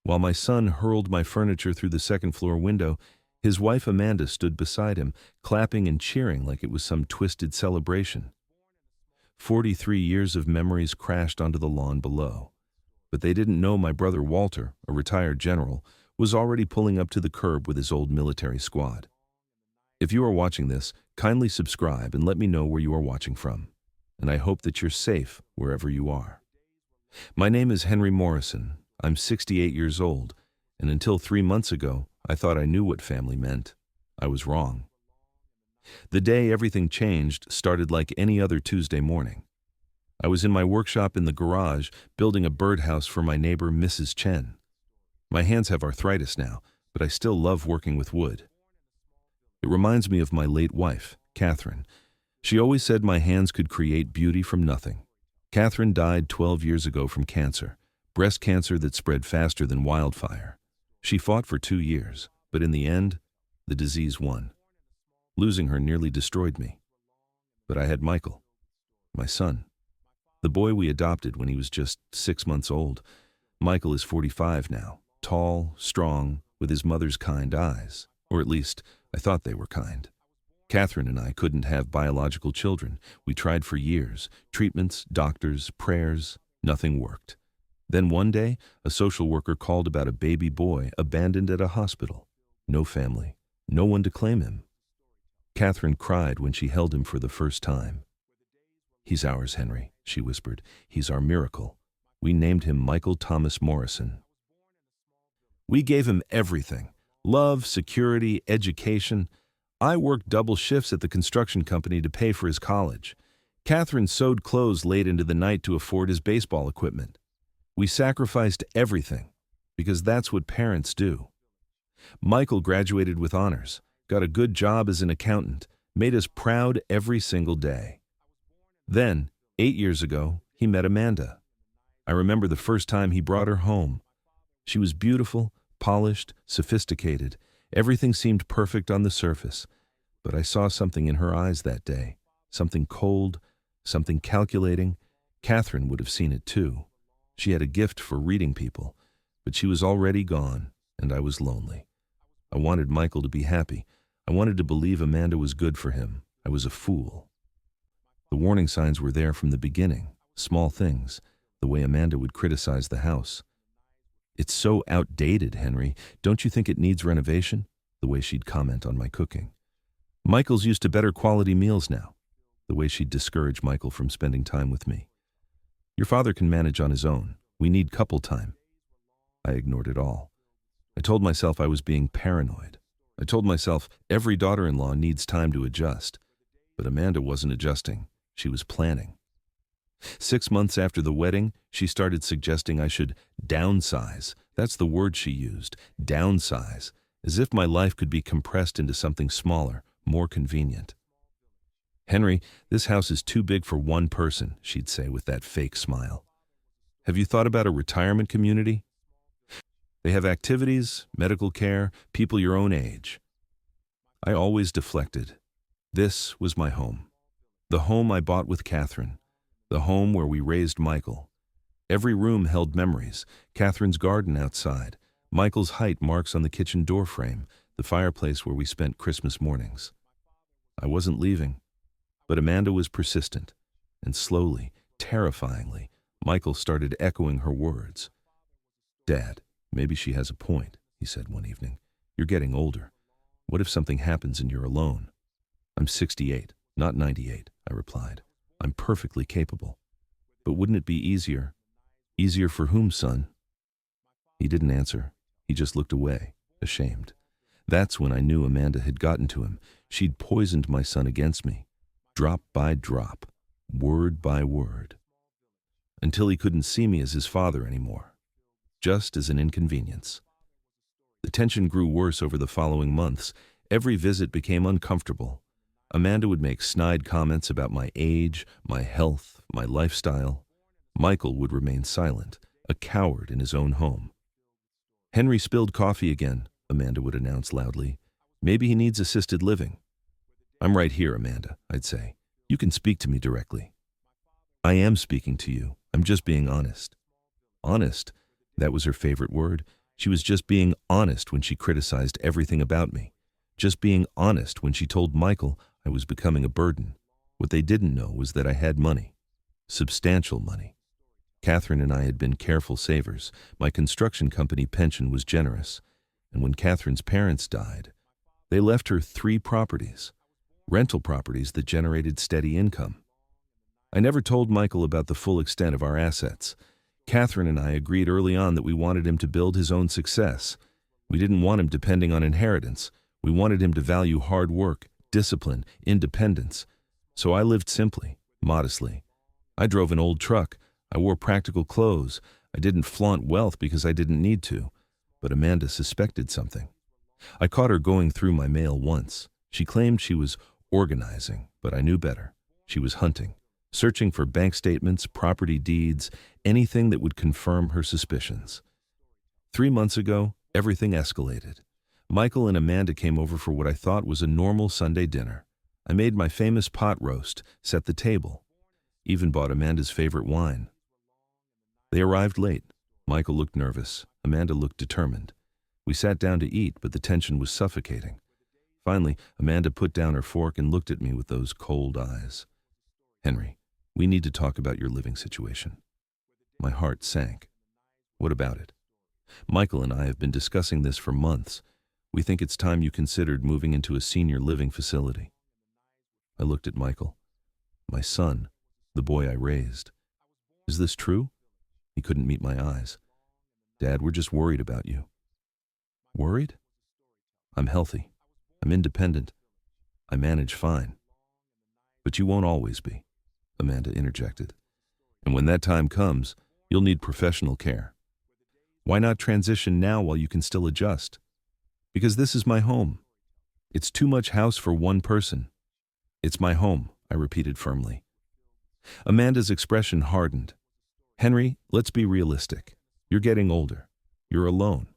While my son hurled my furniture through the second-floor window, his wife Amanda stood beside him, clapping and cheering like it was some twisted celebration. 43 years of memories crashed onto the lawn below. But they didn't know my brother Walter, a retired general, was already pulling up to the curb with his old military squad. If you are watching this, kindly subscribe and let me know where you are watching from. And I hope that you're safe wherever you are. My name is Henry Morrison. I'm 68 years old, and until 3 months ago, I thought I knew what family meant. I was wrong. The day everything changed started like any other Tuesday morning. I was in my workshop in the garage, building a birdhouse for my neighbor, Mrs. Chen. My hands have arthritis now, but I still love working with wood. It reminds me of my late wife, Catherine. She always said my hands could create beauty from nothing. Catherine died 12 years ago from cancer, breast cancer that spread faster than wildfire. She fought for 2 years, but in the end, the disease won. Losing her nearly destroyed me. But I had Michael, my son, the boy we adopted when he was just 6 months old. Michael is 45 now, tall, strong, with his mother's kind eyes, or at least I thought they were kind. Catherine and I couldn't have biological children. We tried for years, treatments, doctors, prayers, nothing worked. Then one day, a social worker called about a baby boy abandoned at a hospital. No family, no one to claim him. Catherine cried when she held him for the first time. "He's ours, Henry," she whispered. "He's our miracle." We named him Michael Thomas Morrison. We gave him everything: love, security, education. I worked double shifts at the construction company to pay for his college. Catherine sewed clothes late into the night to afford his baseball equipment. We sacrificed everything, because that's what parents do. Michael graduated with honors, got a good job as an accountant, made us proud every single day. Then, 8 years ago, he met Amanda. I remember the first time he brought her home. She was beautiful, polished, sophisticated. Everything seemed perfect on the surface. But I saw something in her eyes that day, something cold, something calculating. Catherine would have seen it too. She had a gift for reading people, but she was already gone, and I was lonely. I wanted Michael to be happy. I wanted to believe Amanda was good for him. I was a fool. The warning signs were there from the beginning, small things, the way Amanda would criticize the house. "It's so outdated, Henry. Don't you think it needs renovation?" The way she'd comment on my cooking. "Michael's used to better quality meals now." The way she'd discourage Michael from spending time with me. "Your father can manage on his own. We need couple time." I ignored it all. I told myself I was being paranoid. I told myself every daughter-in-law needs time to adjust. But Amanda wasn't adjusting. She was planning. 6 months after the wedding, she started suggesting I should downsize. That's the word she used, downsize, as if my life could be compressed into something smaller, more convenient. "Henry, this house is too big for one person," she'd say with that fake smile. "Have you thought about a retirement community? They have activities, medical care, people your own age." I always deflected. This was my home. The home I bought with Catherine. The home where we raised Michael. Every room held memories. Catherine's garden outside. Michael's height marks on the kitchen door frame. The fireplace where we spent Christmas mornings. I wasn't leaving. But Amanda was persistent. And slowly, terrifyingly, Michael started echoing her words. "Dad, maybe she has a point," he said one evening. "You're getting older. What if something happens and you're alone?" "I'm 68, not 98, I replied. "I'm perfectly capable. But wouldn't it be easier?" "Easier for whom, son?" He didn't answer. He just looked away, ashamed. That's when I knew Amanda had gotten to him. She'd poisoned my son against me, drop by drop, word by word, until he couldn't see me as his father anymore, just as an inconvenience. The tension grew worse over the following months. Every visit became uncomfortable. Amanda would make snide comments about my age, my health, my lifestyle. Michael would remain silent, a coward in his own home. "Henry spilled coffee again," Amanda would announce loudly. "Maybe he needs assisted living." "I'm right here, Amanda," I'd say. "You can speak to me directly." "I am speaking to you. I'm just being honest." Honest? That was her favorite word. She was just being honest when she criticized everything about me. Just being honest when she told Michael I was becoming a burden. What they didn't know was that I had money. Substantial money. Catherine and I had been careful savers. My construction company pension was generous. And when Catherine's parents died, they left her 3 properties, rental properties that generated steady income. I never told Michael about the full extent of our assets. Catherine and I agreed early on that we wanted him to build his own success. We didn't want him depending on inheritance. We wanted him to value hard work, discipline, independence. So I lived simply, modestly. I drove an old truck. I wore practical clothes. I didn't flaunt wealth because I didn't need to. But Amanda suspected something. I caught her going through my mail once. She claimed she was organizing, but I knew better. She was hunting, searching for bank statements, property deeds, anything that would confirm her suspicions. 3 months ago, everything escalated. Michael and Amanda came over for what I thought was a normal Sunday dinner. I made my famous pot roast, set the table, even bought Amanda's favorite wine. They arrived late. Michael looked nervous. Amanda looked determined. We sat down to eat, but the tension was suffocating. Finally, Amanda put down her fork and looked at me with those cold eyes. "Henry, we need to talk about your living situation." My heart sank. "What about it?" "Michael and I have been discussing this for months. We think it's time you considered moving into a senior living facility." I looked at Michael. My son, the boy I raised. "Is this true?" He couldn't meet my eyes. "Dad, we're just worried about you." "Worried?" "I'm healthy. I'm independent. I manage fine." "But you won't always be," Amanda interjected. "And when that time comes, you'll need professional care. Why not transition now while you can still adjust?" "Because this is my home. It's too much house for one person." "It's my home," I repeated firmly. Amanda's expression hardened. "Henry, let's be realistic. You're getting older. You're alone.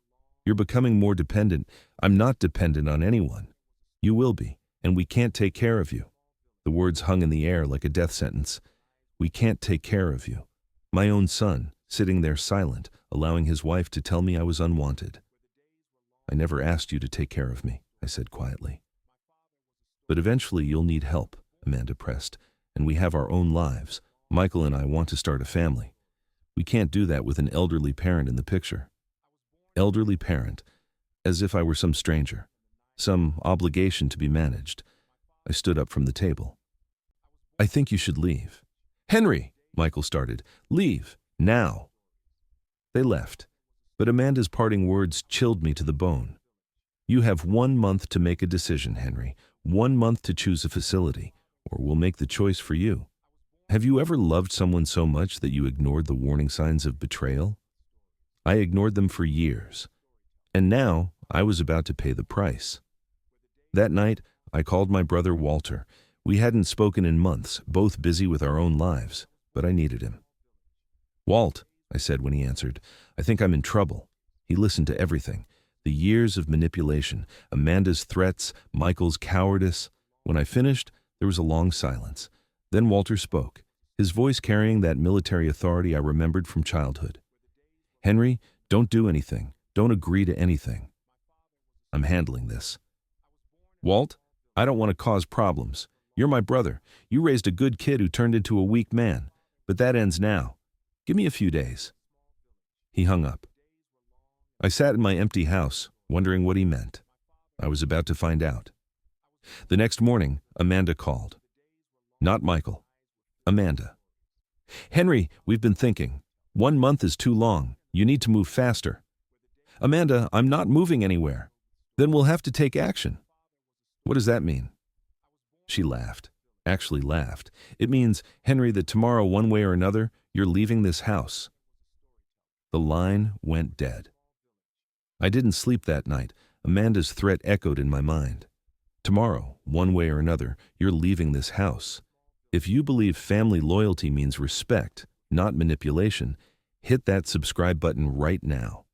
You're becoming more dependent." "I'm not dependent on anyone." "You will be, and we can't take care of you." The words hung in the air like a death sentence. "We can't take care of you." My own son, sitting there silent, allowing his wife to tell me I was unwanted. "I never asked you to take care of me," I said quietly. "But eventually you'll need help," Amanda pressed, "and we have our own lives. Michael and I want to start a family. We can't do that with an elderly parent in the picture." Elderly parent, as if I were some stranger, some obligation to be managed. I stood up from the table. "I think you should leave." "Henry," Michael started. "Leave, now." They left, but Amanda's parting words chilled me to the bone. "You have 1 month to make a decision, Henry. 1 month to choose a facility, or we'll make the choice for you." Have you ever loved someone so much that you ignored the warning signs of betrayal? I ignored them for years, and now I was about to pay the price. That night, I called my brother Walter. We hadn't spoken in months, both busy with our own lives, but I needed him. "Walt," I said when he answered, "I think I'm in trouble." He listened to everything. The years of manipulation, Amanda's threats, Michael's cowardice. When I finished, there was a long silence. Then Walter spoke, his voice carrying that military authority I remembered from childhood. "Henry, don't do anything. Don't agree to anything. I'm handling this." "Walt, I don't want to cause problems. You're my brother. You raised a good kid who turned into a weak man. But that ends now. Give me a few days." He hung up. I sat in my empty house, wondering what he meant. I was about to find out. The next morning, Amanda called. Not Michael. Amanda. "Henry, we've been thinking. 1 month is too long. You need to move faster." "Amanda, I'm not moving anywhere." "Then we'll have to take action." "What does that mean?" She laughed. Actually laughed. "It means, Henry, that tomorrow, one way or another, you're leaving this house." The line went dead. I didn't sleep that night. Amanda's threat echoed in my mind. Tomorrow, one way or another, you're leaving this house. If you believe family loyalty means respect, not manipulation, hit that subscribe button right now.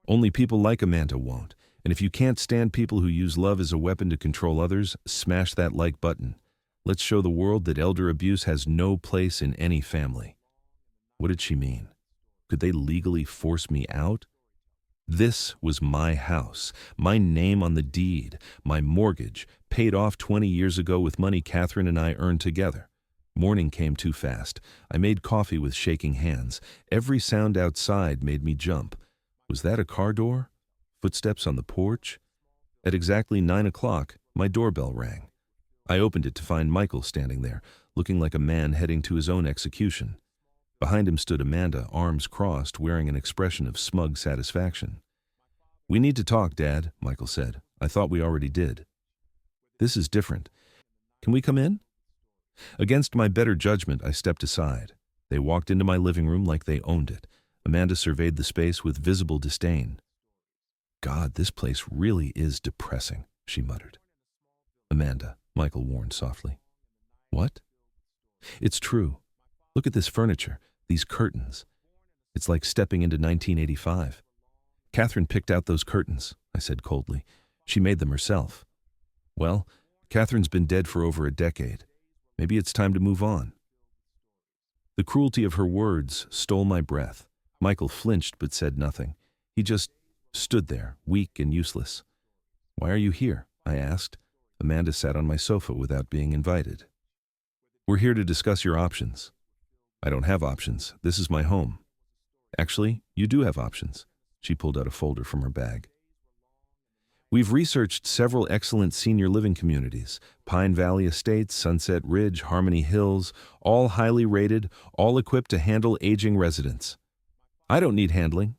Only people like Amanda won't. And if you can't stand people who use love as a weapon to control others, smash that like button. Let's show the world that elder abuse has no place in any family. What did she mean? Could they legally force me out? This was my house, my name on the deed, my mortgage, paid off 20 years ago with money Catherine and I earned together. Morning came too fast. I made coffee with shaking hands. Every sound outside made me jump. Was that a car door? Footsteps on the porch? At exactly 9 o'clock, my doorbell rang. I opened it to find Michael standing there, looking like a man heading to his own execution. Behind him stood Amanda, arms crossed, wearing an expression of smug satisfaction. "We need to talk, Dad," Michael said. "I thought we already did." "This is different. Can we come in?" Against my better judgment, I stepped aside. They walked into my living room like they owned it. Amanda surveyed the space with visible disdain. "God, this place really is depressing," she muttered. "Amanda," Michael warned softly. "What?" "It's true. Look at this furniture, these curtains. It's like stepping into 1985. Catherine picked out those curtains," I said coldly. "She made them herself." "Well, Catherine's been dead for over a decade. Maybe it's time to move on." The cruelty of her words stole my breath. Michael flinched but said nothing. He just stood there, weak and useless. "Why are you here?" I asked. Amanda sat on my sofa without being invited. "We're here to discuss your options." "I don't have options. This is my home." "Actually, you do have options." She pulled out a folder from her bag. "We've researched several excellent senior living communities, Pine Valley Estates, Sunset Ridge, Harmony Hills, all highly rated, all equipped to handle aging residents." "I don't need handling."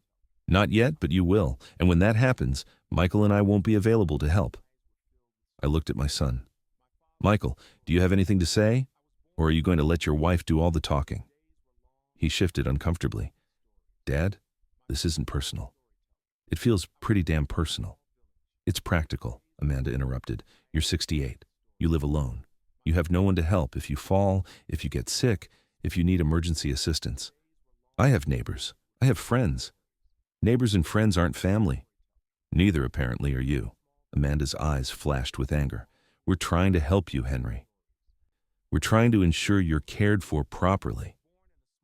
"Not yet, but you will, and when that happens, Michael and I won't be available to help." I looked at my son. "Michael, do you have anything to say? Or are you going to let your wife do all the talking?" He shifted uncomfortably. "Dad, this isn't personal." "It feels pretty damn personal." "It's practical," Amanda interrupted. "You're 68. You live alone. You have no one to help if you fall, if you get sick, if you need emergency assistance. I have neighbors. I have friends. Neighbors and friends aren't family." "Neither, apparently, are you." Amanda's eyes flashed with anger. "We're trying to help you, Henry. We're trying to ensure you're cared for properly.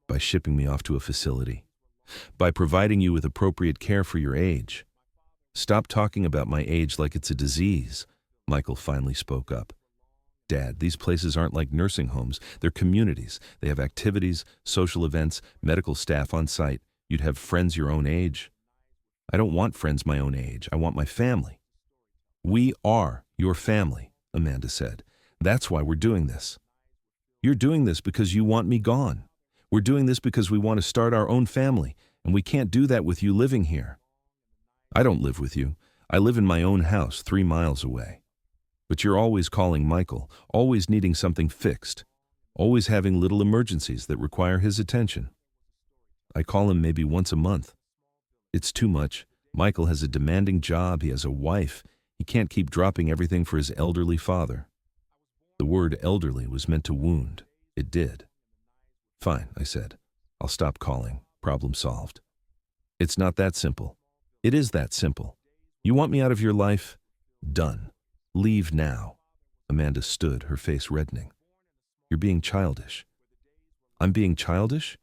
By shipping me off to a facility. By providing you with appropriate care for your age." "Stop talking about my age like it's a disease," Michael finally spoke up. "Dad, these places aren't like nursing homes. They're communities. They have activities, social events, medical staff on site. You'd have friends your own age." "I don't want friends my own age. I want my family." "We are your family," Amanda said. "That's why we're doing this. You're doing this because you want me gone. We're doing this because we want to start our own family, and we can't do that with you living here." "I don't live with you. I live in my own house 3 miles away. But you're always calling Michael, always needing something fixed, always having little emergencies that require his attention." "I call him maybe once a month." "It's too much. Michael has a demanding job. He has a wife. He can't keep dropping everything for his elderly father." The word elderly was meant to wound. It did. "Fine," I said. "I'll stop calling. Problem solved." "It's not that simple." "It is that simple. You want me out of your life? Done. Leave now." Amanda stood, her face reddening. "You're being childish." "I'm being childish?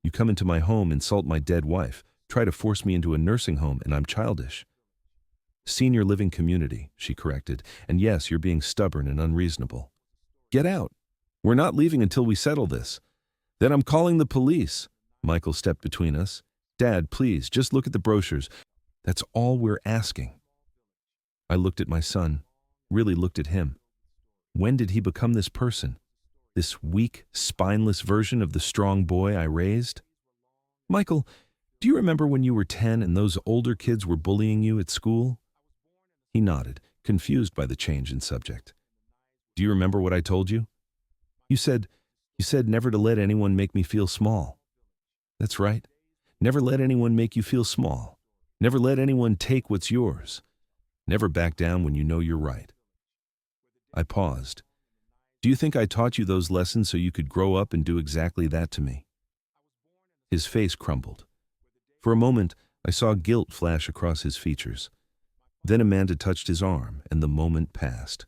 You come into my home, insult my dead wife, try to force me into a nursing home, and I'm childish." "Senior living community," she corrected. "And yes, you're being stubborn and unreasonable." "Get out. We're not leaving until we settle this." "Then I'm calling the police." Michael stepped between us. "Dad, please, just look at the brochures. That's all we're asking." I looked at my son, really looked at him. When did he become this person? This weak, spineless version of the strong boy I raised? "Michael, do you remember when you were 10 and those older kids were bullying you at school?" He nodded, confused by the change in subject. "Do you remember what I told you?" You said never to let anyone make me feel small." "That's right. Never let anyone make you feel small. Never let anyone take what's yours. Never back down when you know you're right." I paused. "Do you think I taught you those lessons so you could grow up and do exactly that to me?" His face crumbled. For a moment, I saw guilt flash across his features. Then Amanda touched his arm, and the moment passed.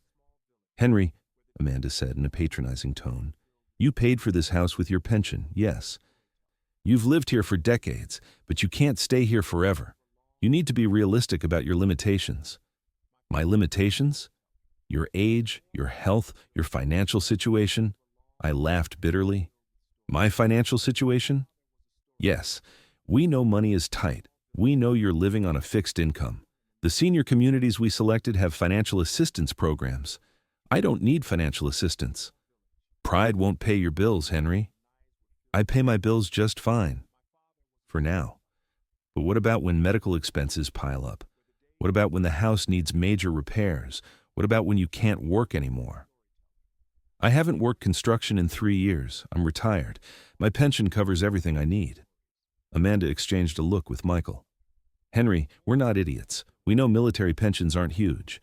"Henry," Amanda said in a patronizing tone, "you paid for this house with your pension, yes. You've lived here for decades, but you can't stay here forever. You need to be realistic about your limitations. My limitations? Your age, your health, your financial situation? I laughed bitterly. My financial situation? Yes, we know money is tight. We know you're living on a fixed income. The senior communities we selected have financial assistance programs. I don't need financial assistance. Pride won't pay your bills, Henry. I pay my bills just fine. For now. But what about when medical expenses pile up? What about when the house needs major repairs? What about when you can't work anymore? I haven't worked construction in 3 years. I'm retired. My pension covers everything I need. Amanda exchanged a look with Michael. Henry, we're not idiots. We know military pensions aren't huge.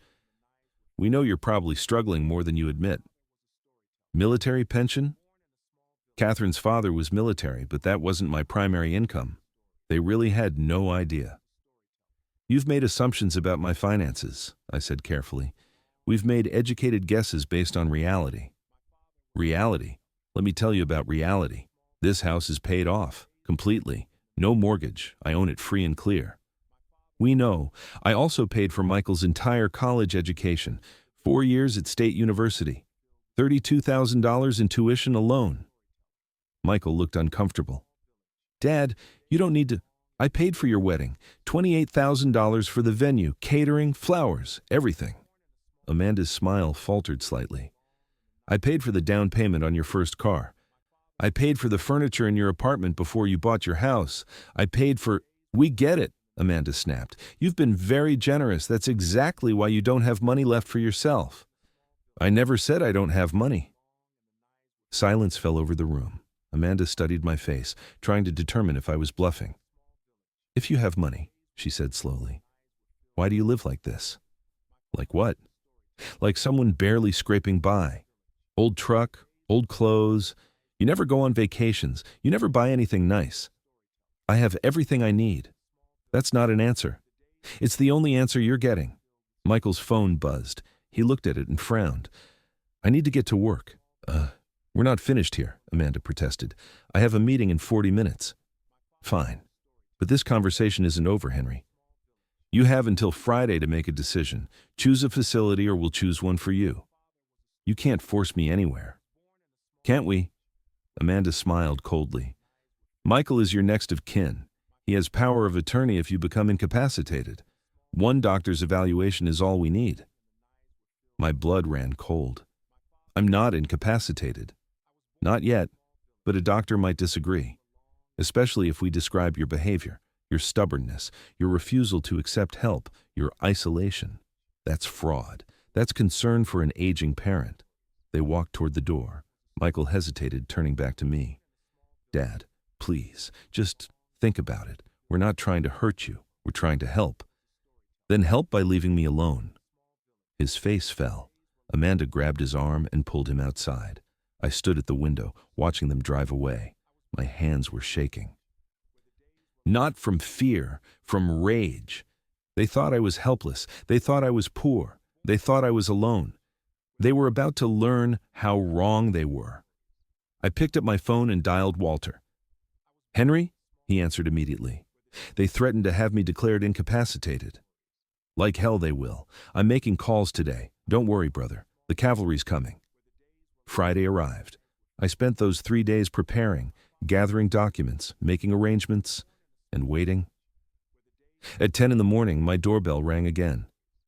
We know you're probably struggling more than you admit. Military pension? Catherine's father was military, but that wasn't my primary income. They really had no idea. You've made assumptions about my finances, I said carefully. We've made educated guesses based on reality. Reality? Let me tell you about reality. This house is paid off, completely. No mortgage. I own it free and clear. We know. I also paid for Michael's entire college education, 4 years at State University, $32,000 in tuition alone. Michael looked uncomfortable. Dad, you don't need to. I paid for your wedding, $28,000 for the venue, catering, flowers, everything. Amanda's smile faltered slightly. I paid for the down payment on your first car. I paid for the furniture in your apartment before you bought your house. I paid for... We get it, Amanda snapped. You've been very generous. That's exactly why you don't have money left for yourself. I never said I don't have money. Silence fell over the room. Amanda studied my face, trying to determine if I was bluffing. If you have money, she said slowly, why do you live like this? Like what? Like someone barely scraping by. Old truck, old clothes. You never go on vacations. You never buy anything nice. I have everything I need. That's not an answer. It's the only answer you're getting. Michael's phone buzzed. He looked at it and frowned. I need to get to work. We're not finished here, Amanda protested. I have a meeting in 40 minutes. Fine. But this conversation isn't over, Henry. You have until Friday to make a decision. Choose a facility or we'll choose one for you. You can't force me anywhere. Can't we? Amanda smiled coldly. Michael is your next of kin. He has power of attorney if you become incapacitated. One doctor's evaluation is all we need. My blood ran cold. I'm not incapacitated. Not yet, but a doctor might disagree. Especially if we describe your behavior, your stubbornness, your refusal to accept help, your isolation. That's fraud. That's concern for an aging parent. They walked toward the door. Michael hesitated, turning back to me. Dad, please, just think about it. We're not trying to hurt you. We're trying to help. Then help by leaving me alone. His face fell. Amanda grabbed his arm and pulled him outside. I stood at the window, watching them drive away. My hands were shaking. Not from fear, from rage. They thought I was helpless. They thought I was poor. They thought I was alone. They were about to learn how wrong they were. I picked up my phone and dialed Walter. Henry? He answered immediately. They threatened to have me declared incapacitated. Like hell they will. I'm making calls today. Don't worry, brother. The cavalry's coming. Friday arrived. I spent those 3 days preparing, gathering documents, making arrangements, and waiting. At 10 in the morning, my doorbell rang again.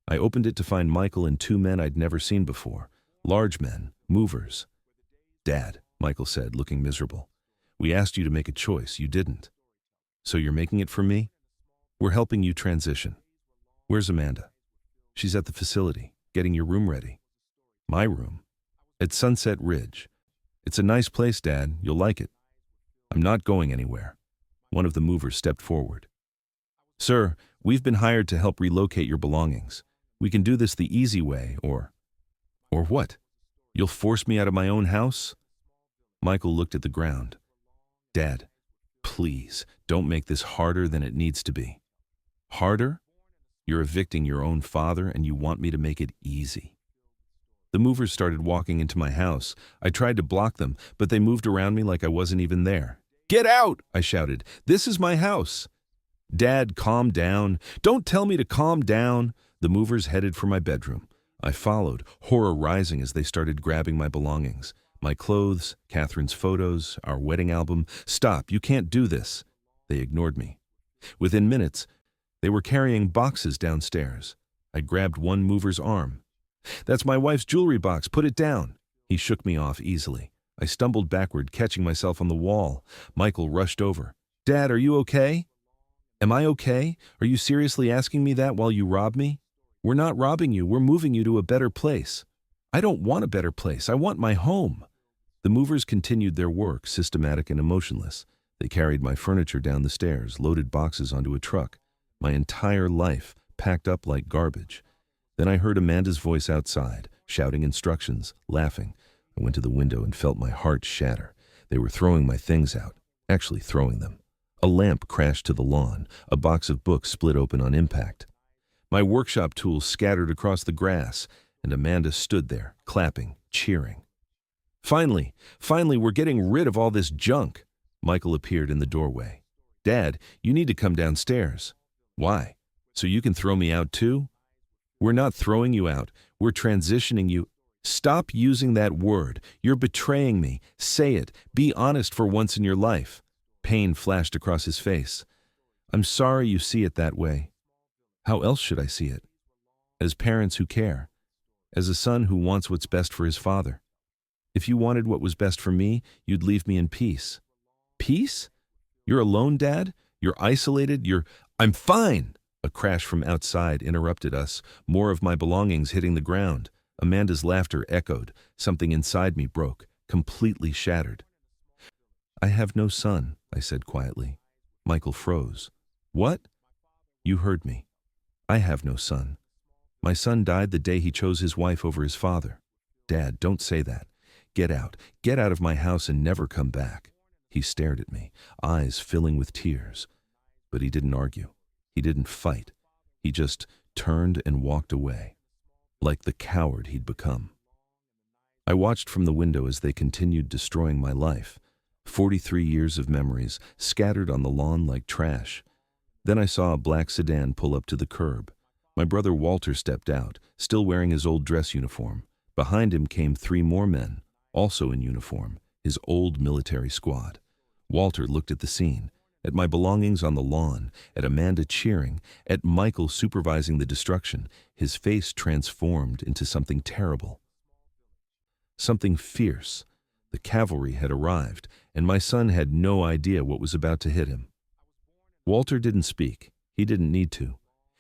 I opened it to find Michael and 2 men I'd never seen before. Large men, movers. Dad, Michael said, looking miserable. We asked you to make a choice. You didn't. So you're making it for me? We're helping you transition. Where's Amanda? She's at the facility, getting your room ready. My room? At Sunset Ridge. It's a nice place, Dad. You'll like it. I'm not going anywhere. One of the movers stepped forward. Sir, we've been hired to help relocate your belongings. We can do this the easy way, or what? You'll force me out of my own house? Michael looked at the ground. Dad, please, don't make this harder than it needs to be. Harder? You're evicting your own father and you want me to make it easy. The movers started walking into my house. I tried to block them, but they moved around me like I wasn't even there. Get out! I shouted. This is my house. Dad, calm down. Don't tell me to calm down. The movers headed for my bedroom. I followed, horror rising as they started grabbing my belongings. My clothes, Catherine's photos, our wedding album. Stop, you can't do this. They ignored me. Within minutes, they were carrying boxes downstairs. I grabbed one mover's arm. That's my wife's jewelry box, put it down. He shook me off easily. I stumbled backward, catching myself on the wall. Michael rushed over. Dad, are you okay? Am I okay? Are you seriously asking me that while you rob me? We're not robbing you, we're moving you to a better place. I don't want a better place, I want my home. The movers continued their work, systematic and emotionless. They carried my furniture down the stairs, loaded boxes onto a truck. My entire life packed up like garbage. Then I heard Amanda's voice outside, shouting instructions, laughing. I went to the window and felt my heart shatter. They were throwing my things out, actually throwing them. A lamp crashed to the lawn. A box of books split open on impact. My workshop tools scattered across the grass, and Amanda stood there, clapping, cheering. Finally, we're getting rid of all this junk. Michael appeared in the doorway. Dad, you need to come downstairs. Why? So you can throw me out too? We're not throwing you out. We're transitioning you. Stop using that word. You're betraying me. Say it. Be honest for once in your life. Pain flashed across his face. I'm sorry you see it that way. How else should I see it? As parents who care. As a son who wants what's best for his father. If you wanted what was best for me, you'd leave me in peace. Peace? You're alone, Dad? You're isolated? I'm fine! A crash from outside interrupted us, more of my belongings hitting the ground. Amanda's laughter echoed. Something inside me broke, completely shattered. I have no son, I said quietly. Michael froze. What? You heard me. I have no son. My son died the day he chose his wife over his father. Dad, don't say that. Get out. Get out of my house and never come back. He stared at me, eyes filling with tears. But he didn't argue. He didn't fight. He just turned and walked away, like the coward he'd become. I watched from the window as they continued destroying my life. 43 years of memories scattered on the lawn like trash. Then I saw a black sedan pull up to the curb. My brother Walter stepped out, still wearing his old dress uniform. Behind him came 3 more men, also in uniform, his old military squad. Walter looked at the scene, at my belongings on the lawn, at Amanda cheering, at Michael supervising the destruction. His face transformed into something terrible. Something fierce. The cavalry had arrived, and my son had no idea what was about to hit him. Walter didn't speak. He didn't need to.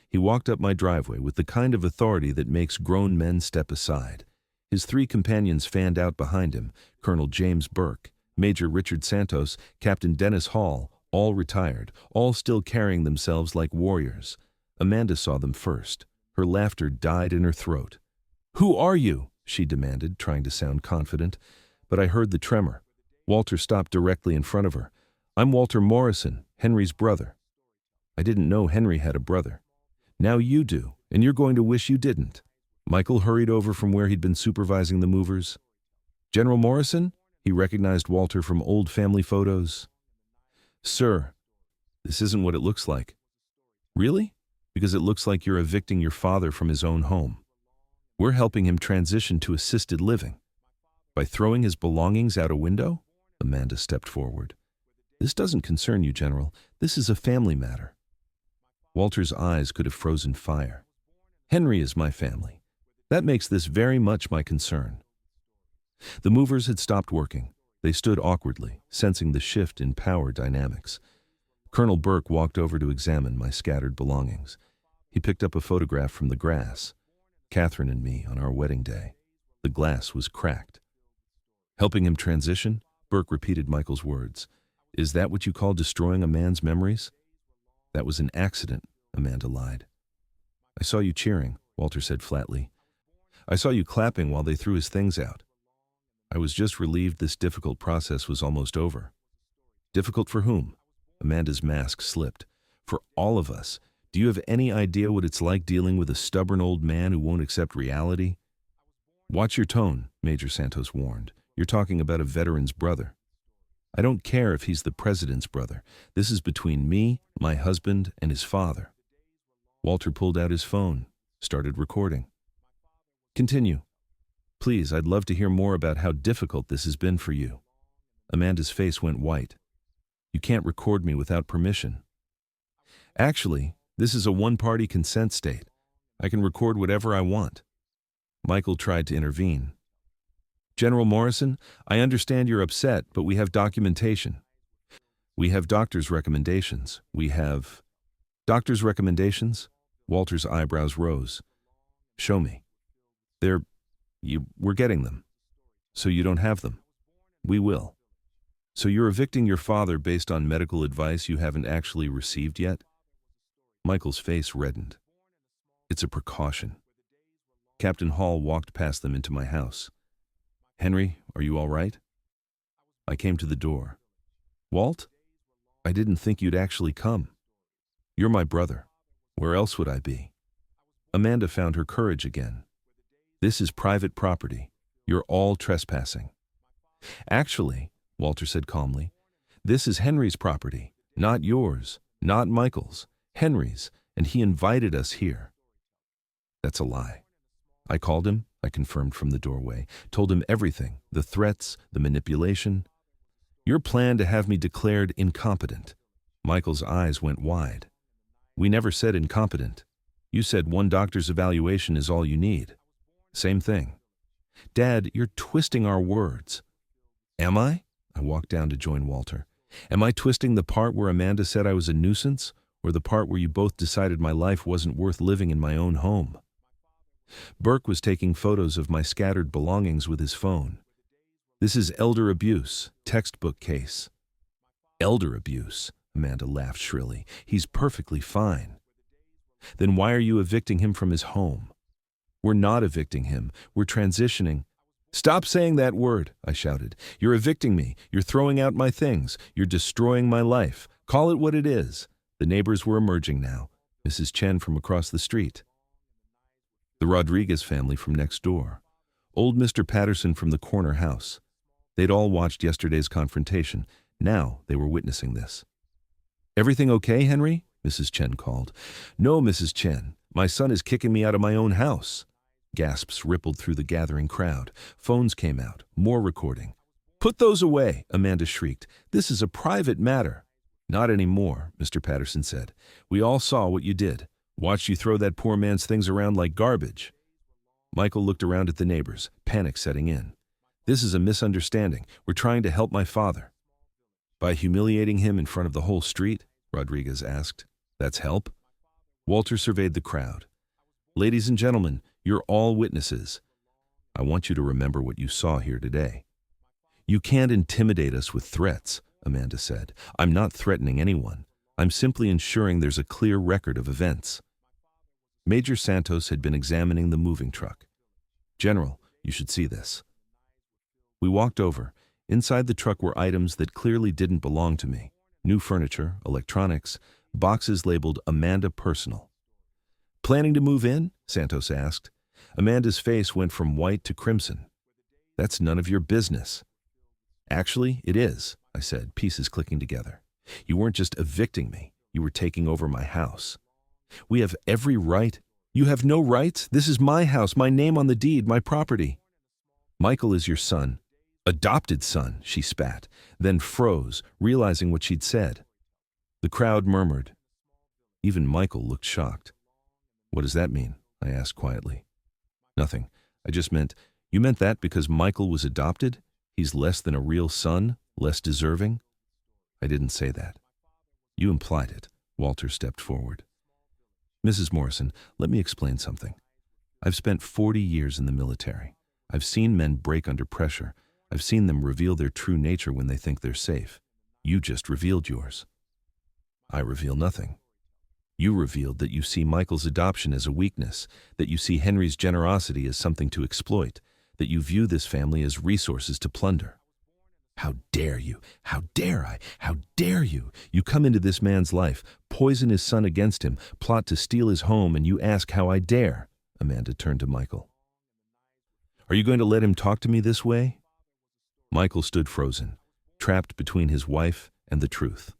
He walked up my driveway with the kind of authority that makes grown men step aside. His 3 companions fanned out behind him, Colonel James Burke, Major Richard Santos, Captain Dennis Hall, all retired, all still carrying themselves like warriors. Amanda saw them first. Her laughter died in her throat. Who are you? She demanded, trying to sound confident. But I heard the tremor. Walter stopped directly in front of her. I'm Walter Morrison, Henry's brother. I didn't know Henry had a brother. Now you do, and you're going to wish you didn't. Michael hurried over from where he'd been supervising the movers. General Morrison? He recognized Walter from old family photos. Sir, this isn't what it looks like. Really? Because it looks like you're evicting your father from his own home. We're helping him transition to assisted living. By throwing his belongings out a window? Amanda stepped forward. This doesn't concern you, General. This is a family matter. Walter's eyes could have frozen fire. Henry is my family. That makes this very much my concern. The movers had stopped working. They stood awkwardly, sensing the shift in power dynamics. Colonel Burke walked over to examine my scattered belongings. He picked up a photograph from the grass. Catherine and me on our wedding day. The glass was cracked. Helping him transition, Burke repeated Michael's words. Is that what you call destroying a man's memories? That was an accident, Amanda lied. I saw you cheering, Walter said flatly. I saw you clapping while they threw his things out. I was just relieved this difficult process was almost over. Difficult for whom? Amanda's mask slipped. For all of us. Do you have any idea what it's like dealing with a stubborn old man who won't accept reality? Watch your tone, Major Santos warned. You're talking about a veteran's brother. I don't care if he's the president's brother. This is between me, my husband, and his father. Walter pulled out his phone, started recording. Continue. Please, I'd love to hear more about how difficult this has been for you. Amanda's face went white. You can't record me without permission. Actually, this is a one-party consent state. I can record whatever I want. Michael tried to intervene. General Morrison, I understand you're upset, but we have documentation. We have doctor's recommendations. We have... Doctor's recommendations? Walter's eyebrows rose. Show me. We're getting them. So you don't have them. We will. So you're evicting your father based on medical advice you haven't actually received yet? Michael's face reddened. It's a precaution. Captain Hall walked past them into my house. Henry, are you all right? I came to the door. Walt? I didn't think you'd actually come. You're my brother. Where else would I be? Amanda found her courage again. This is private property. You're all trespassing. Actually, Walter said calmly, this is Henry's property, not yours, not Michael's, Henry's, and he invited us here. That's a lie. I called him, I confirmed from the doorway, told him everything, the threats, the manipulation. Your plan to have me declared incompetent. Michael's eyes went wide. We never said incompetent. You said one doctor's evaluation is all you need. Same thing. Dad, you're twisting our words. Am I? I walked down to join Walter. Am I twisting the part where Amanda said I was a nuisance, or the part where you both decided my life wasn't worth living in my own home? Burke was taking photos of my scattered belongings with his phone. This is elder abuse, textbook case. Elder abuse, Amanda laughed shrilly. He's perfectly fine. Then why are you evicting him from his home? We're not evicting him. We're transitioning. Stop saying that word, I shouted. You're evicting me. You're throwing out my things. You're destroying my life. Call it what it is. The neighbors were emerging now. Mrs. Chen from across the street. The Rodriguez family from next door. Old Mr. Patterson from the corner house. They'd all watched yesterday's confrontation. Now they were witnessing this. Everything okay, Henry? Mrs. Chen called. No, Mrs. Chen. My son is kicking me out of my own house. Gasps rippled through the gathering crowd. Phones came out. More recording. Put those away, Amanda shrieked. This is a private matter. Not anymore, Mr. Patterson said. We all saw what you did. Watched you throw that poor man's things around like garbage. Michael looked around at the neighbors, panic setting in. This is a misunderstanding. We're trying to help my father. By humiliating him in front of the whole street? Rodriguez asked. That's help? Walter surveyed the crowd. Ladies and gentlemen, you're all witnesses. I want you to remember what you saw here today. You can't intimidate us with threats, Amanda said. I'm not threatening anyone. I'm simply ensuring there's a clear record of events. Major Santos had been examining the moving truck. General, you should see this. We walked over. Inside the truck were items that clearly didn't belong to me. New furniture, electronics, boxes labeled Amanda Personal. Planning to move in? Santos asked. Amanda's face went from white to crimson. That's none of your business. Actually, it is, I said, pieces clicking together. You weren't just evicting me. You were taking over my house. We have every right. You have no rights? This is my house, my name on the deed, my property. Michael is your son. Adopted son, she spat, then froze, realizing what she'd said. The crowd murmured. Even Michael looked shocked. What does that mean? I asked quietly. Nothing. I just meant, you meant that because Michael was adopted? He's less than a real son? Less deserving? I didn't say that. You implied it. Walter stepped forward. Mrs. Morrison, let me explain something. I've spent 40 years in the military. I've seen men break under pressure. I've seen them reveal their true nature when they think they're safe. You just revealed yours. I reveal nothing. You revealed that you see Michael's adoption as a weakness, that you see Henry's generosity as something to exploit, that you view this family as resources to plunder. How dare you? How dare I? How dare you? You come into this man's life, poison his son against him, plot to steal his home, and you ask how I dare. Amanda turned to Michael. Are you going to let him talk to me this way? Michael stood frozen. trapped between his wife and the truth.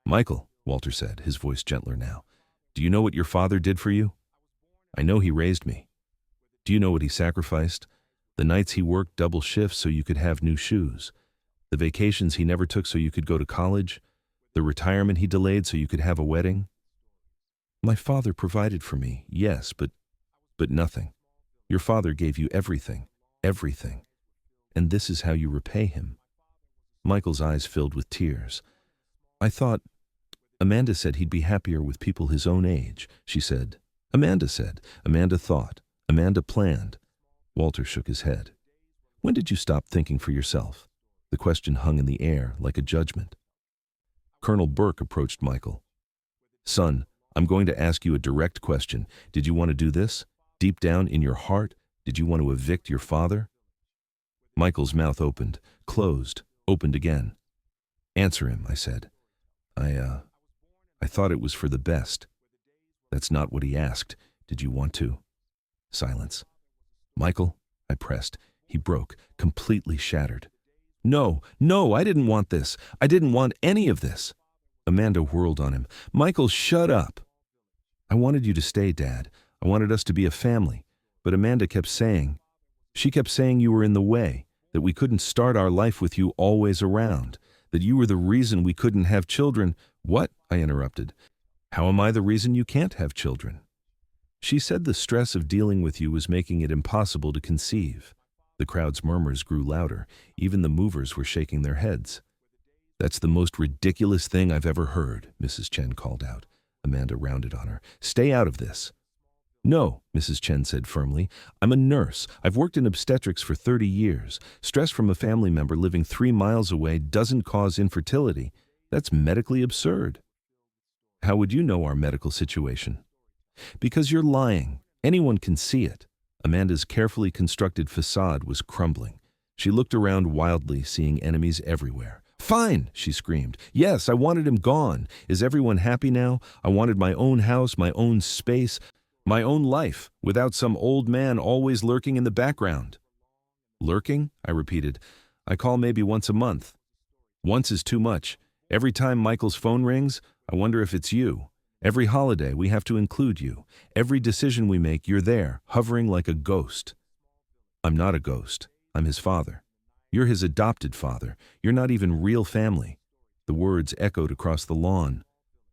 "Michael," Walter said, his voice gentler now, "do you know what your father did for you? I know he raised me. Do you know what he sacrificed? The nights he worked double shifts so you could have new shoes. The vacations he never took so you could go to college. The retirement he delayed so you could have a wedding. My father provided for me, yes, but nothing. Your father gave you everything, everything. And this is how you repay him." Michael's eyes filled with tears. "I thought, Amanda said he'd be happier with people his own age," she said. "Amanda said, Amanda thought, Amanda planned." Walter shook his head. "When did you stop thinking for yourself?" The question hung in the air like a judgment. Colonel Burke approached Michael. "Son, I'm going to ask you a direct question. Did you want to do this? Deep down in your heart, did you want to evict your father?" Michael's mouth opened, closed, opened again. "Answer him," I said. I thought it was for the best." "That's not what he asked. Did you want to?" Silence. "Michael," I pressed. He broke, completely shattered. No, I didn't want this. I didn't want any of this." Amanda whirled on him. "Michael, shut up." "I wanted you to stay, Dad. I wanted us to be a family. But Amanda kept saying you were in the way, that we couldn't start our life with you always around, that you were the reason we couldn't have children." "What?" I interrupted. "How am I the reason you can't have children?" "She said the stress of dealing with you was making it impossible to conceive." The crowd's murmurs grew louder. Even the movers were shaking their heads. "That's the most ridiculous thing I've ever heard," Mrs. Chen called out. Amanda rounded on her. "Stay out of this." "No," Mrs. Chen said firmly. "I'm a nurse. I've worked in obstetrics for 30 years. Stress from a family member living 3 miles away doesn't cause infertility. That's medically absurd." "How would you know our medical situation?" "Because you're lying. Anyone can see it." Amanda's carefully constructed facade was crumbling. She looked around wildly, seeing enemies everywhere. "Fine," she screamed. "Yes, I wanted him gone. Is everyone happy now? I wanted my own house, my own space, my own life, without some old man always lurking in the background." "Lurking?" I repeated. "I call maybe once a month. Once is too much. Every time Michael's phone rings, I wonder if it's you. Every holiday, we have to include you. Every decision we make, you're there, hovering like a ghost." "I'm not a ghost. I'm his father. You're his adopted father. You're not even real family." The words echoed across the lawn.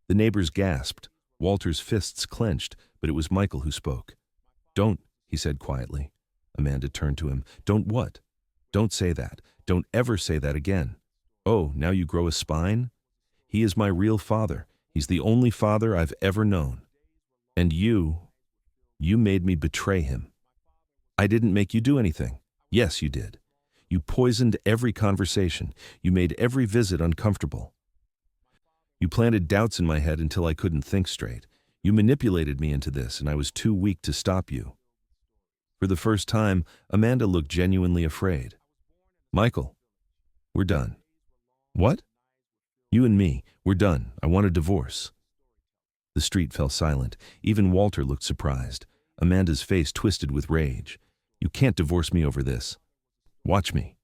The neighbors gasped. Walter's fists clenched, but it was Michael who spoke. "Don't," he said quietly. Amanda turned to him. "Don't what?" "Don't say that. Don't ever say that again." "Oh, now you grow a spine?" "He is my real father. He's the only father I've ever known. And you made me betray him." "I didn't make you do anything." "Yes, you did. You poisoned every conversation. You made every visit uncomfortable. You planted doubts in my head until I couldn't think straight. You manipulated me into this, and I was too weak to stop you." For the first time, Amanda looked genuinely afraid. "Michael, we're done." "What?" "You and me, we're done. I want a divorce." The street fell silent. Even Walter looked surprised. Amanda's face twisted with rage. "You can't divorce me over this." "Watch me.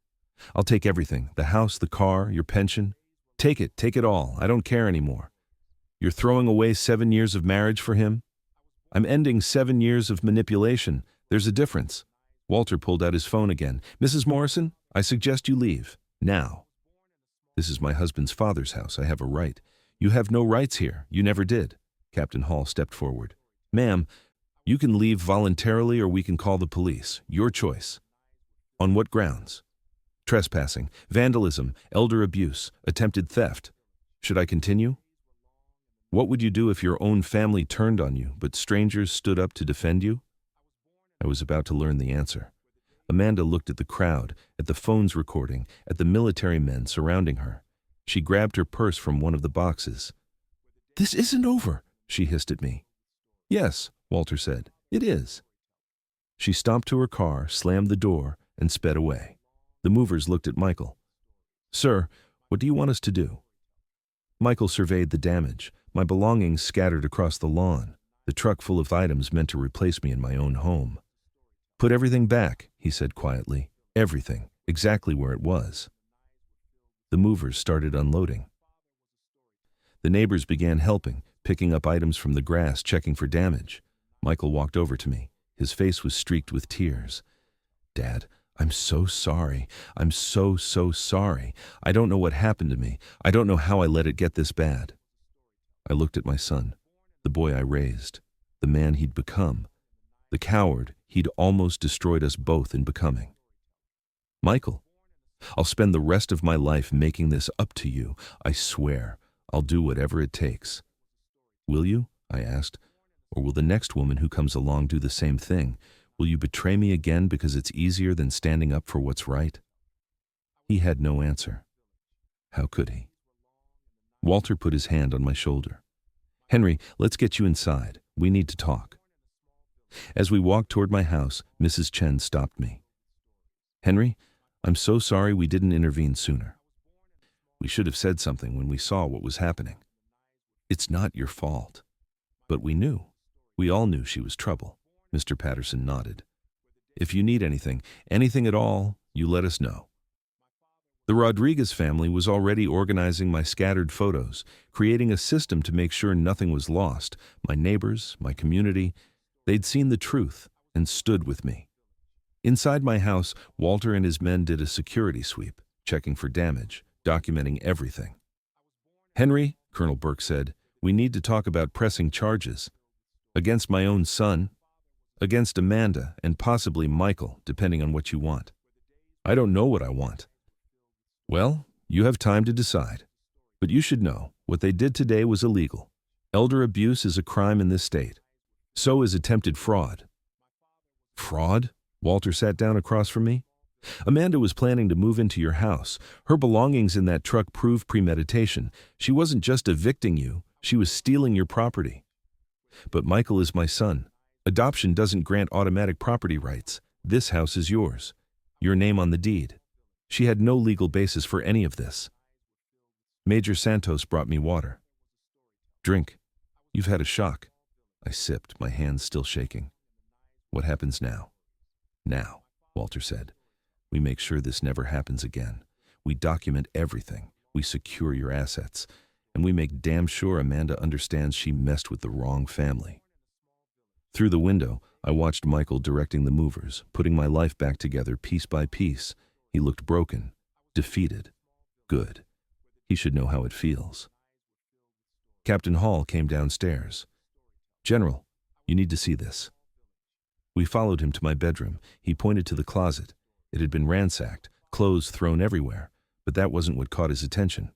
I'll take everything, the house, the car, your pension. Take it all. I don't care anymore. You're throwing away 7 years of marriage for him? I'm ending 7 years of manipulation. There's a difference." Walter pulled out his phone again. "Mrs. Morrison, I suggest you leave. Now." "This is my husband's father's house. I have a right." "You have no rights here. You never did." Captain Hall stepped forward. "Ma'am, you can leave voluntarily or we can call the police. Your choice." "On what grounds?" "Trespassing, vandalism, elder abuse, attempted theft. Should I continue?" "What would you do if your own family turned on you, but strangers stood up to defend you?" I was about to learn the answer. Amanda looked at the crowd, at the phones recording, at the military men surrounding her. She grabbed her purse from one of the boxes. "This isn't over," she hissed at me. "Yes," Walter said, "it is." She stomped to her car, slammed the door, and sped away. The movers looked at Michael. "Sir, what do you want us to do?" Michael surveyed the damage. My belongings scattered across the lawn, the truck full of items meant to replace me in my own home. "Put everything back," he said quietly. "Everything, exactly where it was." The movers started unloading. The neighbors began helping, picking up items from the grass, checking for damage. Michael walked over to me. His face was streaked with tears. "Dad, I'm so sorry. I'm so sorry. I don't know what happened to me. I don't know how I let it get this bad." I looked at my son, the boy I raised, the man he'd become, the coward he'd almost destroyed us both in becoming. "Michael, I'll spend the rest of my life making this up to you. I swear. I'll do whatever it takes." "Will you?" I asked. "Or will the next woman who comes along do the same thing? Will you betray me again because it's easier than standing up for what's right?" He had no answer. How could he? Walter put his hand on my shoulder. "Henry, let's get you inside. We need to talk." As we walked toward my house, Mrs. Chen stopped me. "Henry, I'm so sorry we didn't intervene sooner. We should have said something when we saw what was happening. It's not your fault." "But we knew. We all knew she was trouble." Mr. Patterson nodded. "If you need anything at all, you let us know." The Rodriguez family was already organizing my scattered photos, creating a system to make sure nothing was lost. My neighbors, my community, they'd seen the truth and stood with me. Inside my house, Walter and his men did a security sweep, checking for damage, documenting everything. "Henry," Colonel Burke said, "we need to talk about pressing charges. Against my own son, against Amanda, and possibly Michael, depending on what you want." "I don't know what I want." "Well, you have time to decide. But you should know, what they did today was illegal. Elder abuse is a crime in this state. So is attempted fraud." "Fraud?" Walter sat down across from me. "Amanda was planning to move into your house. Her belongings in that truck prove premeditation. She wasn't just evicting you, she was stealing your property." "But Michael is my son. Adoption doesn't grant automatic property rights. This house is yours. Your name on the deed. She had no legal basis for any of this." Major Santos brought me water. "Drink. You've had a shock." I sipped, my hands still shaking. "What happens now?" "Now," Walter said, "we make sure this never happens again. We document everything. We secure your assets. And we make damn sure Amanda understands she messed with the wrong family." Through the window, I watched Michael directing the movers, putting my life back together piece by piece. He looked broken, defeated. Good. He should know how it feels. Captain Hall came downstairs. "General, you need to see this." We followed him to my bedroom. He pointed to the closet. It had been ransacked, clothes thrown everywhere, but that wasn't what caught his attention.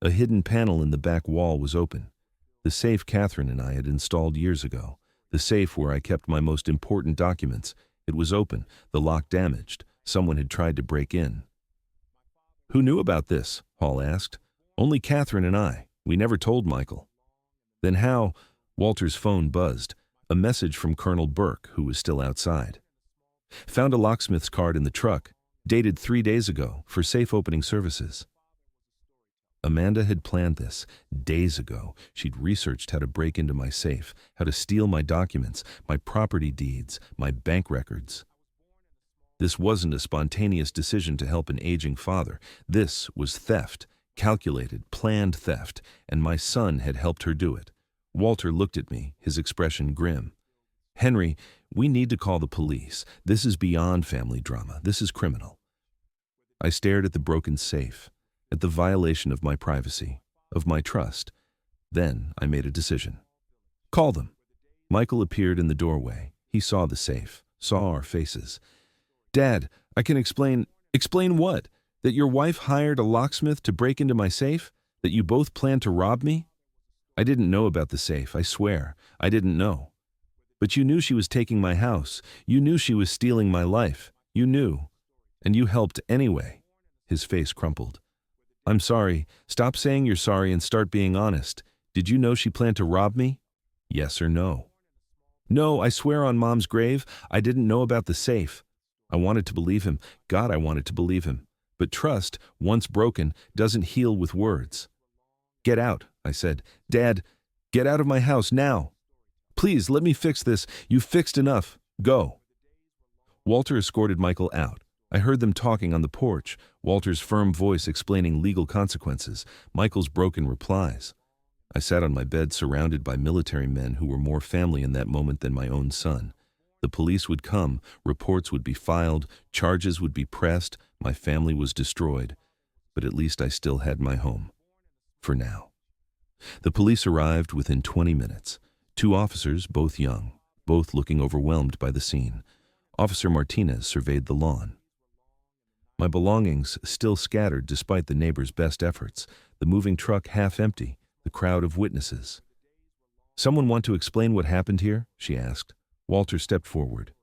A hidden panel in the back wall was open. The safe Catherine and I had installed years ago. The safe where I kept my most important documents. It was open, the lock damaged. Someone had tried to break in. "Who knew about this?" Hall asked. "Only Catherine and I. We never told Michael." "Then how?" Walter's phone buzzed. A message from Colonel Burke, who was still outside. "Found a locksmith's card in the truck, dated 3 days ago, for safe opening services." Amanda had planned this. Days ago, she'd researched how to break into my safe, how to steal my documents, my property deeds, my bank records. This wasn't a spontaneous decision to help an aging father. This was theft, calculated, planned theft, and my son had helped her do it. Walter looked at me, his expression grim. "Henry, we need to call the police. This is beyond family drama. This is criminal." I stared at the broken safe, at the violation of my privacy, of my trust. Then I made a decision. "Call them." Michael appeared in the doorway. He saw the safe, saw our faces. "Dad, I can explain." "Explain what? That your wife hired a locksmith to break into my safe? That you both planned to rob me?" "I didn't know about the safe, I swear. I didn't know." "But you knew she was taking my house. You knew she was stealing my life. You knew. And you helped anyway." His face crumpled. "I'm sorry. Stop saying you're sorry and start being honest. Did you know she planned to rob me? Yes or no?" "No, I swear on Mom's grave, I didn't know about the safe." I wanted to believe him. God, I wanted to believe him. But trust, once broken, doesn't heal with words. "Get out," I said. "Dad, get out of my house now. Please, let me fix this. You've fixed enough. Go." Walter escorted Michael out. I heard them talking on the porch, Walter's firm voice explaining legal consequences, Michael's broken replies. I sat on my bed surrounded by military men who were more family in that moment than my own son. The police would come, reports would be filed, charges would be pressed, my family was destroyed. But at least I still had my home. For now. The police arrived within 20 minutes. 2 officers, both young, both looking overwhelmed by the scene. Officer Martinez surveyed the lawn. My belongings still scattered despite the neighbors' best efforts, the moving truck half empty, the crowd of witnesses. "Someone want to explain what happened here?" she asked. Walter stepped forward.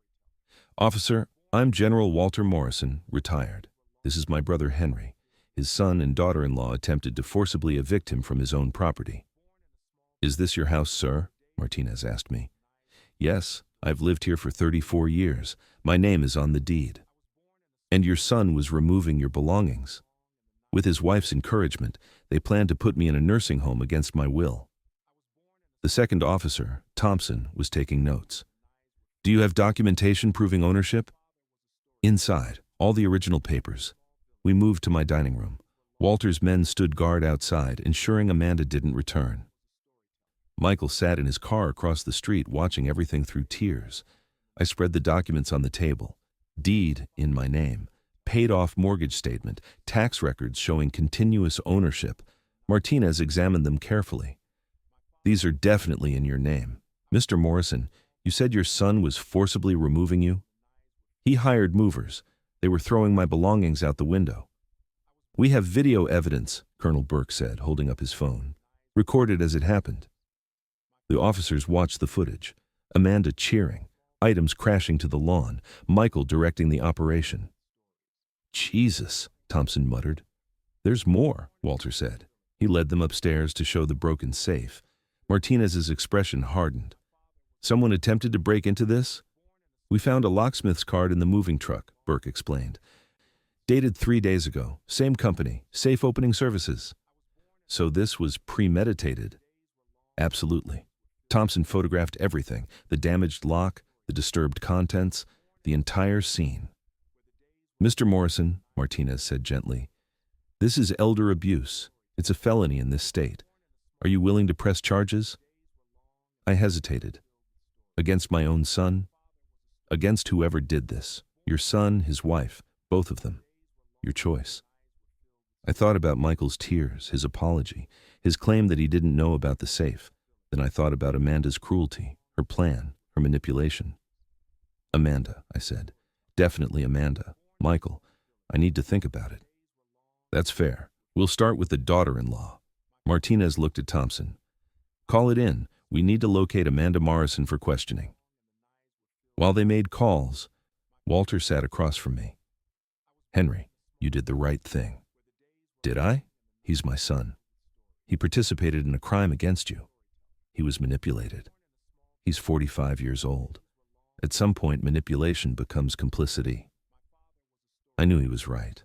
"Officer, I'm General Walter Morrison, retired. This is my brother Henry. His son and daughter-in-law attempted to forcibly evict him from his own property." "Is this your house, sir?" Martinez asked me. "Yes, I've lived here for 34 years. My name is on the deed." "And your son was removing your belongings?" "With his wife's encouragement, they planned to put me in a nursing home against my will." The second officer, Thompson, was taking notes. "Do you have documentation proving ownership?" "Inside, all the original papers." We moved to my dining room. Walter's men stood guard outside, ensuring Amanda didn't return. Michael sat in his car across the street watching everything through tears. I spread the documents on the table. Deed in my name, paid-off mortgage statement, tax records showing continuous ownership. Martinez examined them carefully. "These are definitely in your name. Mr. Morrison, you said your son was forcibly removing you?" "He hired movers. They were throwing my belongings out the window." "We have video evidence," Colonel Burke said, holding up his phone. "Recorded as it happened." The officers watched the footage. Amanda cheering, items crashing to the lawn, Michael directing the operation. "Jesus," Thompson muttered. "There's more," Walter said. He led them upstairs to show the broken safe. Martinez's expression hardened. "Someone attempted to break into this?" "We found a locksmith's card in the moving truck," Burke explained. "Dated 3 days ago. Same company. Safe opening services." "So this was premeditated?" "Absolutely." Thompson photographed everything, the damaged lock, the disturbed contents, the entire scene. "Mr. Morrison," Martinez said gently, "this is elder abuse. It's a felony in this state. Are you willing to press charges?" I hesitated. "Against my own son?" "Against whoever did this. Your son, his wife, both of them. Your choice." I thought about Michael's tears, his apology, his claim that he didn't know about the safe. Then I thought about Amanda's cruelty, her plan, her manipulation. "Amanda," I said. "Definitely Amanda. Michael, I need to think about it." "That's fair. We'll start with the daughter-in-law." Martinez looked at Thompson. "Call it in. We need to locate Amanda Morrison for questioning." While they made calls, Walter sat across from me. "Henry, you did the right thing." "Did I? He's my son. He participated in a crime against you. He was manipulated. He's 45 years old. At some point, manipulation becomes complicity." I knew he was right.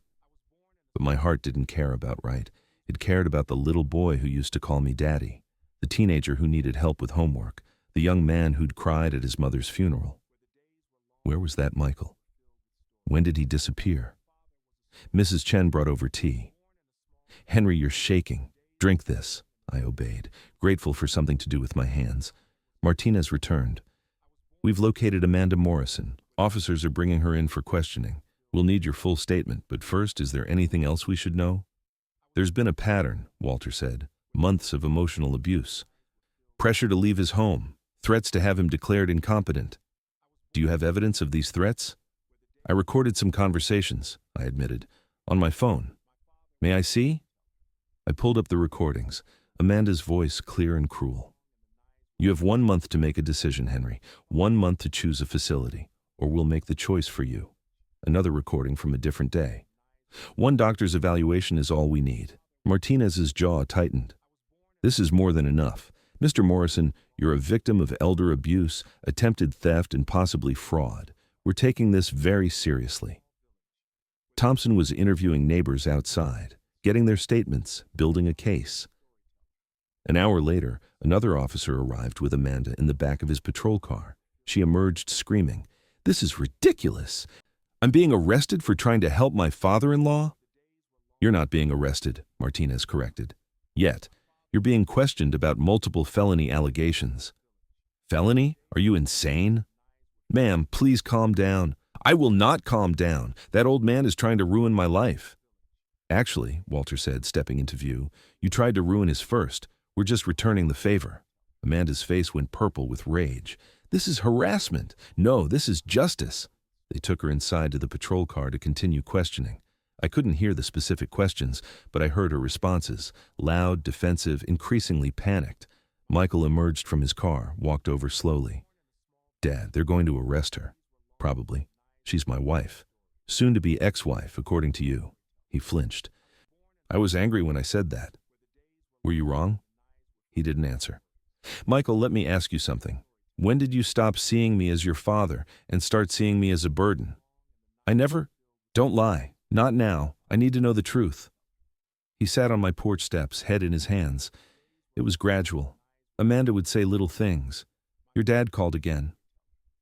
But my heart didn't care about right. It cared about the little boy who used to call me daddy, the teenager who needed help with homework, the young man who'd cried at his mother's funeral. Where was that Michael? When did he disappear? Mrs. Chen brought over tea. "Henry, you're shaking. Drink this." I obeyed, grateful for something to do with my hands. Martinez returned. "We've located Amanda Morrison. Officers are bringing her in for questioning. We'll need your full statement, but first, is there anything else we should know?" "There's been a pattern," Walter said. "Months of emotional abuse. Pressure to leave his home. Threats to have him declared incompetent." "Do you have evidence of these threats?" "I recorded some conversations," I admitted, "on my phone. May I see?" I pulled up the recordings, Amanda's voice clear and cruel. "You have 1 month to make a decision, Henry. 1 month to choose a facility, or we'll make the choice for you." Another recording from a different day. "1 doctor's evaluation is all we need." Martinez's jaw tightened. "This is more than enough. Mr. Morrison, you're a victim of elder abuse, attempted theft, and possibly fraud. We're taking this very seriously." Thompson was interviewing neighbors outside, getting their statements, building a case. An hour later, another officer arrived with Amanda in the back of his patrol car. She emerged screaming, "This is ridiculous! I'm being arrested for trying to help my father-in-law? You're not being arrested, Martinez corrected. Yet, you're being questioned about multiple felony allegations. Felony? Are you insane? Ma'am, please calm down. I will not calm down. That old man is trying to ruin my life. Actually, Walter said, stepping into view, you tried to ruin his first. We're just returning the favor. Amanda's face went purple with rage. This is harassment. No, this is justice. They took her inside to the patrol car to continue questioning. I couldn't hear the specific questions, but I heard her responses, loud, defensive, increasingly panicked. Michael emerged from his car, walked over slowly. Dad, they're going to arrest her. Probably. She's my wife. Soon to be ex-wife, according to you. He flinched. I was angry when I said that. Were you wrong? He didn't answer. Michael, let me ask you something. When did you stop seeing me as your father and start seeing me as a burden? I never. Don't lie. Not now. I need to know the truth. He sat on my porch steps, head in his hands. It was gradual. Amanda would say little things. Your dad called again.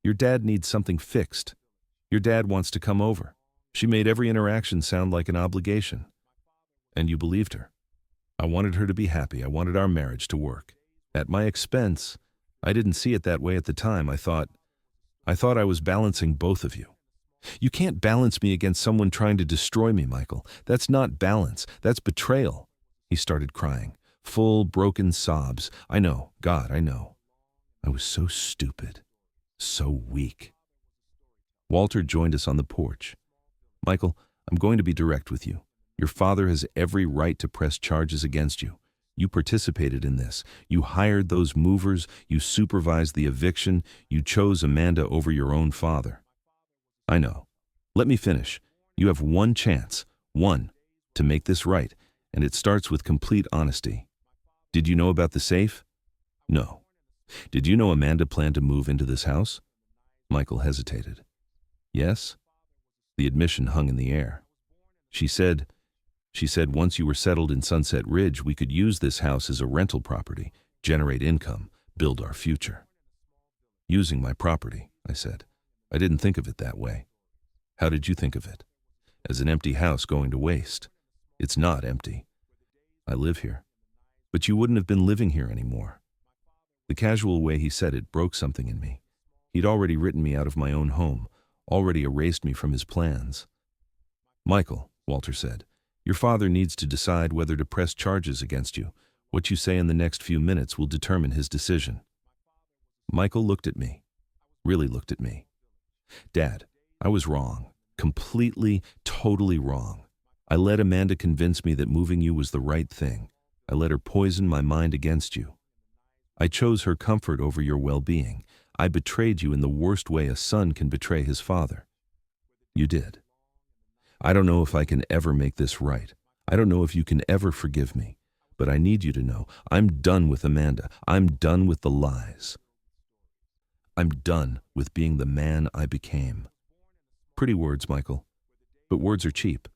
Your dad needs something fixed. Your dad wants to come over. She made every interaction sound like an obligation. And you believed her. I wanted her to be happy. I wanted our marriage to work. At my expense. I didn't see it that way at the time. I thought I was balancing both of you. You can't balance me against someone trying to destroy me, Michael. That's not balance. That's betrayal. He started crying. Full, broken sobs. I know. God, I know. I was so stupid. So weak. Walter joined us on the porch. Michael, I'm going to be direct with you. Your father has every right to press charges against you. You participated in this. You hired those movers. You supervised the eviction. You chose Amanda over your own father. I know. Let me finish. You have one chance, to make this right, and it starts with complete honesty. Did you know about the safe? No. Did you know Amanda planned to move into this house? Michael hesitated. Yes? The admission hung in the air. She said once you were settled in Sunset Ridge, we could use this house as a rental property, generate income, build our future. Using my property, I said. I didn't think of it that way. How did you think of it? As an empty house going to waste. It's not empty. I live here. But you wouldn't have been living here anymore. The casual way he said it broke something in me. He'd already written me out of my own home, already erased me from his plans. Michael, Walter said, your father needs to decide whether to press charges against you. What you say in the next few minutes will determine his decision. Michael looked at me, really looked at me. Dad, I was wrong, completely, totally wrong. I let Amanda convince me that moving you was the right thing. I let her poison my mind against you. I chose her comfort over your well-being. I betrayed you in the worst way a son can betray his father. You did. I don't know if I can ever make this right. I don't know if you can ever forgive me. But I need you to know, I'm done with Amanda. I'm done with the lies. I'm done with being the man I became. Pretty words, Michael. But words are cheap.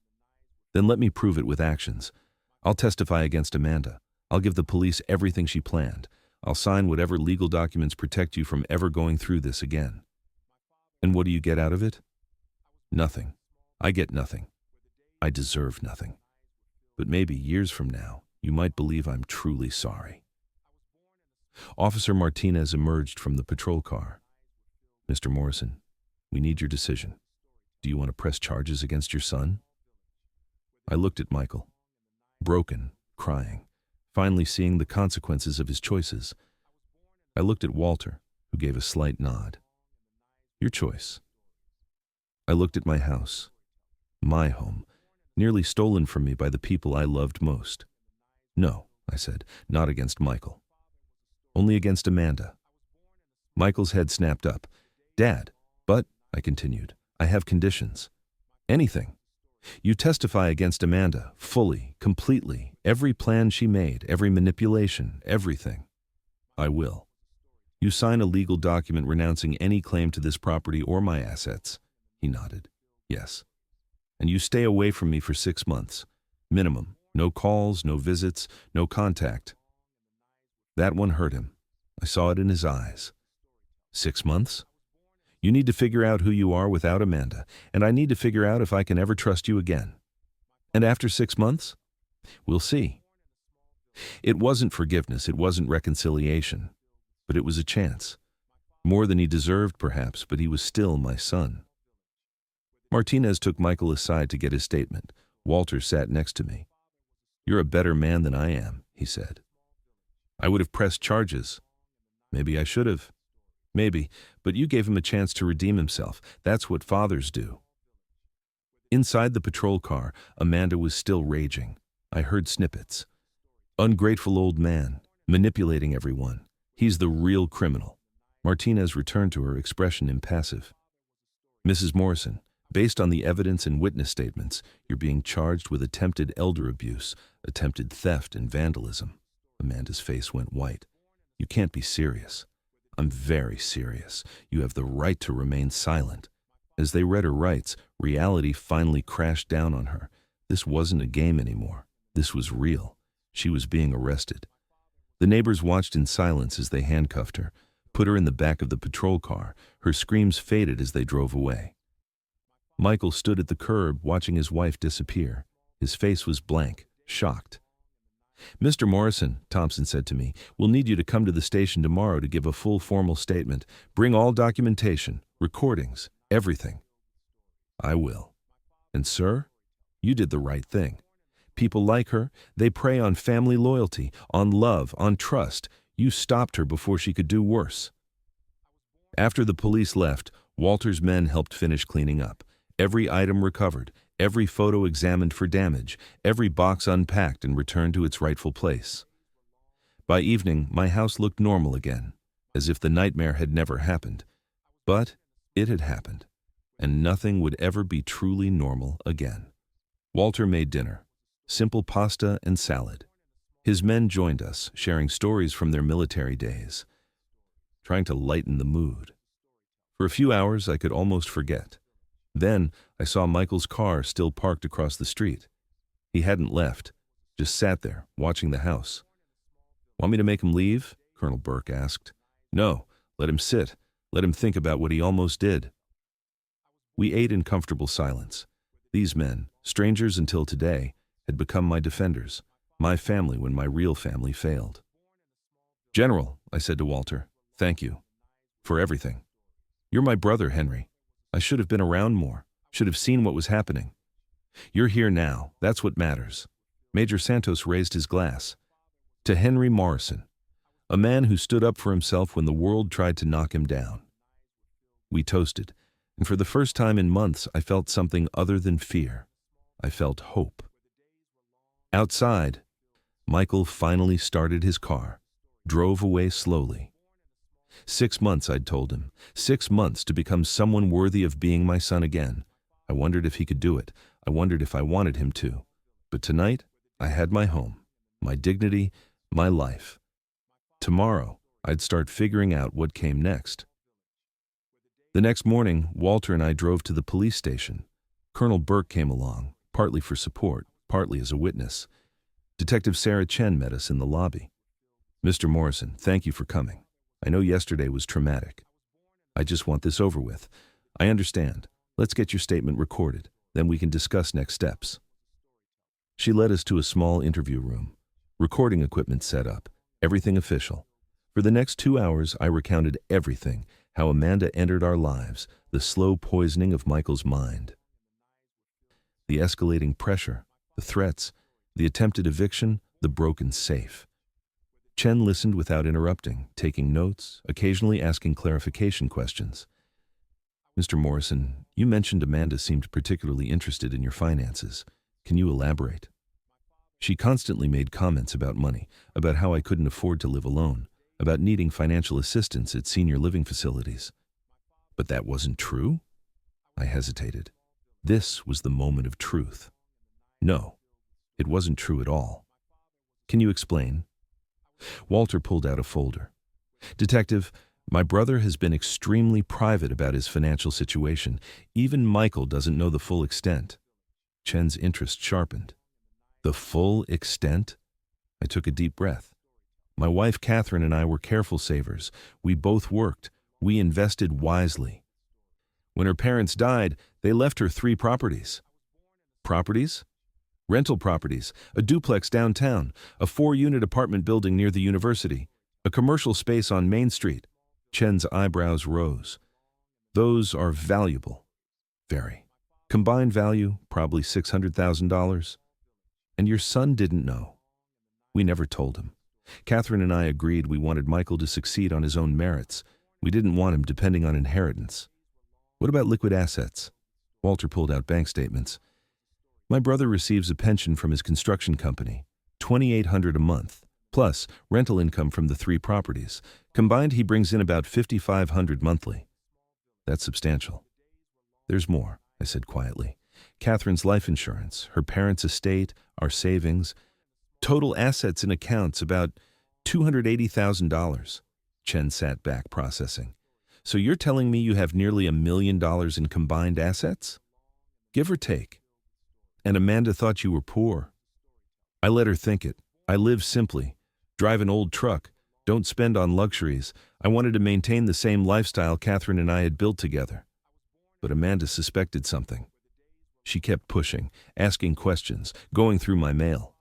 Then let me prove it with actions. I'll testify against Amanda. I'll give the police everything she planned. I'll sign whatever legal documents protect you from ever going through this again. And what do you get out of it? Nothing. I get nothing. I deserve nothing. But maybe years from now, you might believe I'm truly sorry. Officer Martinez emerged from the patrol car. Mr. Morrison, we need your decision. Do you want to press charges against your son? I looked at Michael, broken, crying, finally seeing the consequences of his choices. I looked at Walter, who gave a slight nod. Your choice. I looked at my house, my home, nearly stolen from me by the people I loved most. No, I said, not against Michael. Only against Amanda. Michael's head snapped up. Dad, but, I continued, I have conditions. Anything. You testify against Amanda, fully, completely, every plan she made, every manipulation, everything. I will. You sign a legal document renouncing any claim to this property or my assets. He nodded. Yes. And you stay away from me for 6 months. Minimum. No calls, no visits, no contact. That one hurt him. I saw it in his eyes. 6 months? You need to figure out who you are without Amanda, and I need to figure out if I can ever trust you again. And after 6 months? We'll see. It wasn't forgiveness, it wasn't reconciliation, but it was a chance. More than he deserved, perhaps, but he was still my son. Martinez took Michael aside to get his statement. Walter sat next to me. "You're a better man than I am," he said. "I would have pressed charges. Maybe I should have. Maybe, but you gave him a chance to redeem himself. That's what fathers do." Inside the patrol car, Amanda was still raging. I heard snippets. "Ungrateful old man, manipulating everyone. He's the real criminal." Martinez returned to her, expression impassive. "Mrs. Morrison, based on the evidence and witness statements, you're being charged with attempted elder abuse, attempted theft, and vandalism." Amanda's face went white. "You can't be serious." "I'm very serious. You have the right to remain silent." As they read her rights, reality finally crashed down on her. This wasn't a game anymore. This was real. She was being arrested. The neighbors watched in silence as they handcuffed her, put her in the back of the patrol car. Her screams faded as they drove away. Michael stood at the curb, watching his wife disappear. His face was blank, shocked. "Mr. Morrison," Thompson said to me, "we'll need you to come to the station tomorrow to give a full formal statement. Bring all documentation, recordings, everything." "I will." "And sir, you did the right thing. People like her, they prey on family loyalty, on love, on trust. You stopped her before she could do worse." After the police left, Walter's men helped finish cleaning up. Every item recovered, every photo examined for damage, every box unpacked and returned to its rightful place. By evening, my house looked normal again, as if the nightmare had never happened. But it had happened, and nothing would ever be truly normal again. Walter made dinner, simple pasta and salad. His men joined us, sharing stories from their military days, trying to lighten the mood. For a few hours, I could almost forget. Then I saw Michael's car still parked across the street. He hadn't left, just sat there, watching the house. "Want me to make him leave?" Colonel Burke asked. "No, let him sit. Let him think about what he almost did." We ate in comfortable silence. These men, strangers until today, had become my defenders, my family when my real family failed. "General," I said to Walter, "thank you. For everything. You're my brother, Henry. I should have been around more, should have seen what was happening. You're here now, that's what matters." Major Santos raised his glass. "To Henry Morrison, a man who stood up for himself when the world tried to knock him down." We toasted, and for the first time in months I felt something other than fear. I felt hope. Outside, Michael finally started his car, drove away slowly. 6 months, I'd told him. 6 months to become someone worthy of being my son again. I wondered if he could do it. I wondered if I wanted him to. But tonight, I had my home, my dignity, my life. Tomorrow, I'd start figuring out what came next. The next morning, Walter and I drove to the police station. Colonel Burke came along, partly for support, partly as a witness. Detective Sarah Chen met us in the lobby. "Mr. Morrison, thank you for coming. I know yesterday was traumatic. I just want this over with. I understand. Let's get your statement recorded. Then we can discuss next steps." She led us to a small interview room. Recording equipment set up. Everything official. For the next 2 hours, I recounted everything, how Amanda entered our lives, the slow poisoning of Michael's mind. The escalating pressure, the threats, the attempted eviction, the broken safe. Chen listened without interrupting, taking notes, occasionally asking clarification questions. "Mr. Morrison, you mentioned Amanda seemed particularly interested in your finances. Can you elaborate?" "She constantly made comments about money, about how I couldn't afford to live alone, about needing financial assistance at senior living facilities." "But that wasn't true?" I hesitated. This was the moment of truth. "No, it wasn't true at all." "Can you explain?" Walter pulled out a folder. "Detective, my brother has been extremely private about his financial situation. Even Michael doesn't know the full extent." Chen's interest sharpened. "The full extent?" I took a deep breath. "My wife Catherine and I were careful savers. We both worked. We invested wisely. When her parents died, they left her 3 properties. Properties? Rental properties, a duplex downtown, a 4-unit apartment building near the university, a commercial space on Main Street. Chen's eyebrows rose. Those are valuable. Very. Combined value, probably $600,000. And your son didn't know. We never told him. Catherine and I agreed we wanted Michael to succeed on his own merits. We didn't want him depending on inheritance. What about liquid assets? Walter pulled out bank statements. My brother receives a pension from his construction company, $2,800 a month, plus rental income from the 3 properties. Combined, he brings in about $5,500 monthly. That's substantial. There's more, I said quietly. Catherine's life insurance, her parents' estate, our savings. Total assets and accounts about $280,000. Chen sat back, processing. So you're telling me you have nearly $1 million in combined assets? Give or take. And Amanda thought you were poor. I let her think it. I live simply, drive an old truck, don't spend on luxuries. I wanted to maintain the same lifestyle Catherine and I had built together. But Amanda suspected something. She kept pushing, asking questions, going through my mail.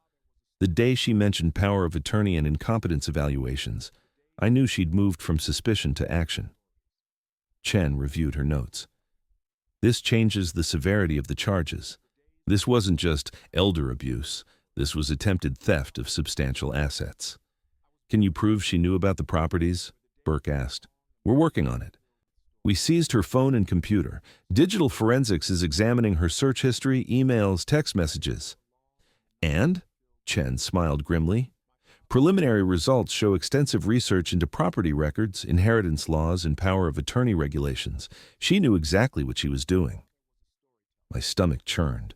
The day she mentioned power of attorney and incompetence evaluations, I knew she'd moved from suspicion to action. Chen reviewed her notes. This changes the severity of the charges. This wasn't just elder abuse. This was attempted theft of substantial assets. Can you prove she knew about the properties? Burke asked. We're working on it. We seized her phone and computer. Digital forensics is examining her search history, emails, text messages. And? Chen smiled grimly. Preliminary results show extensive research into property records, inheritance laws, and power of attorney regulations. She knew exactly what she was doing. My stomach churned.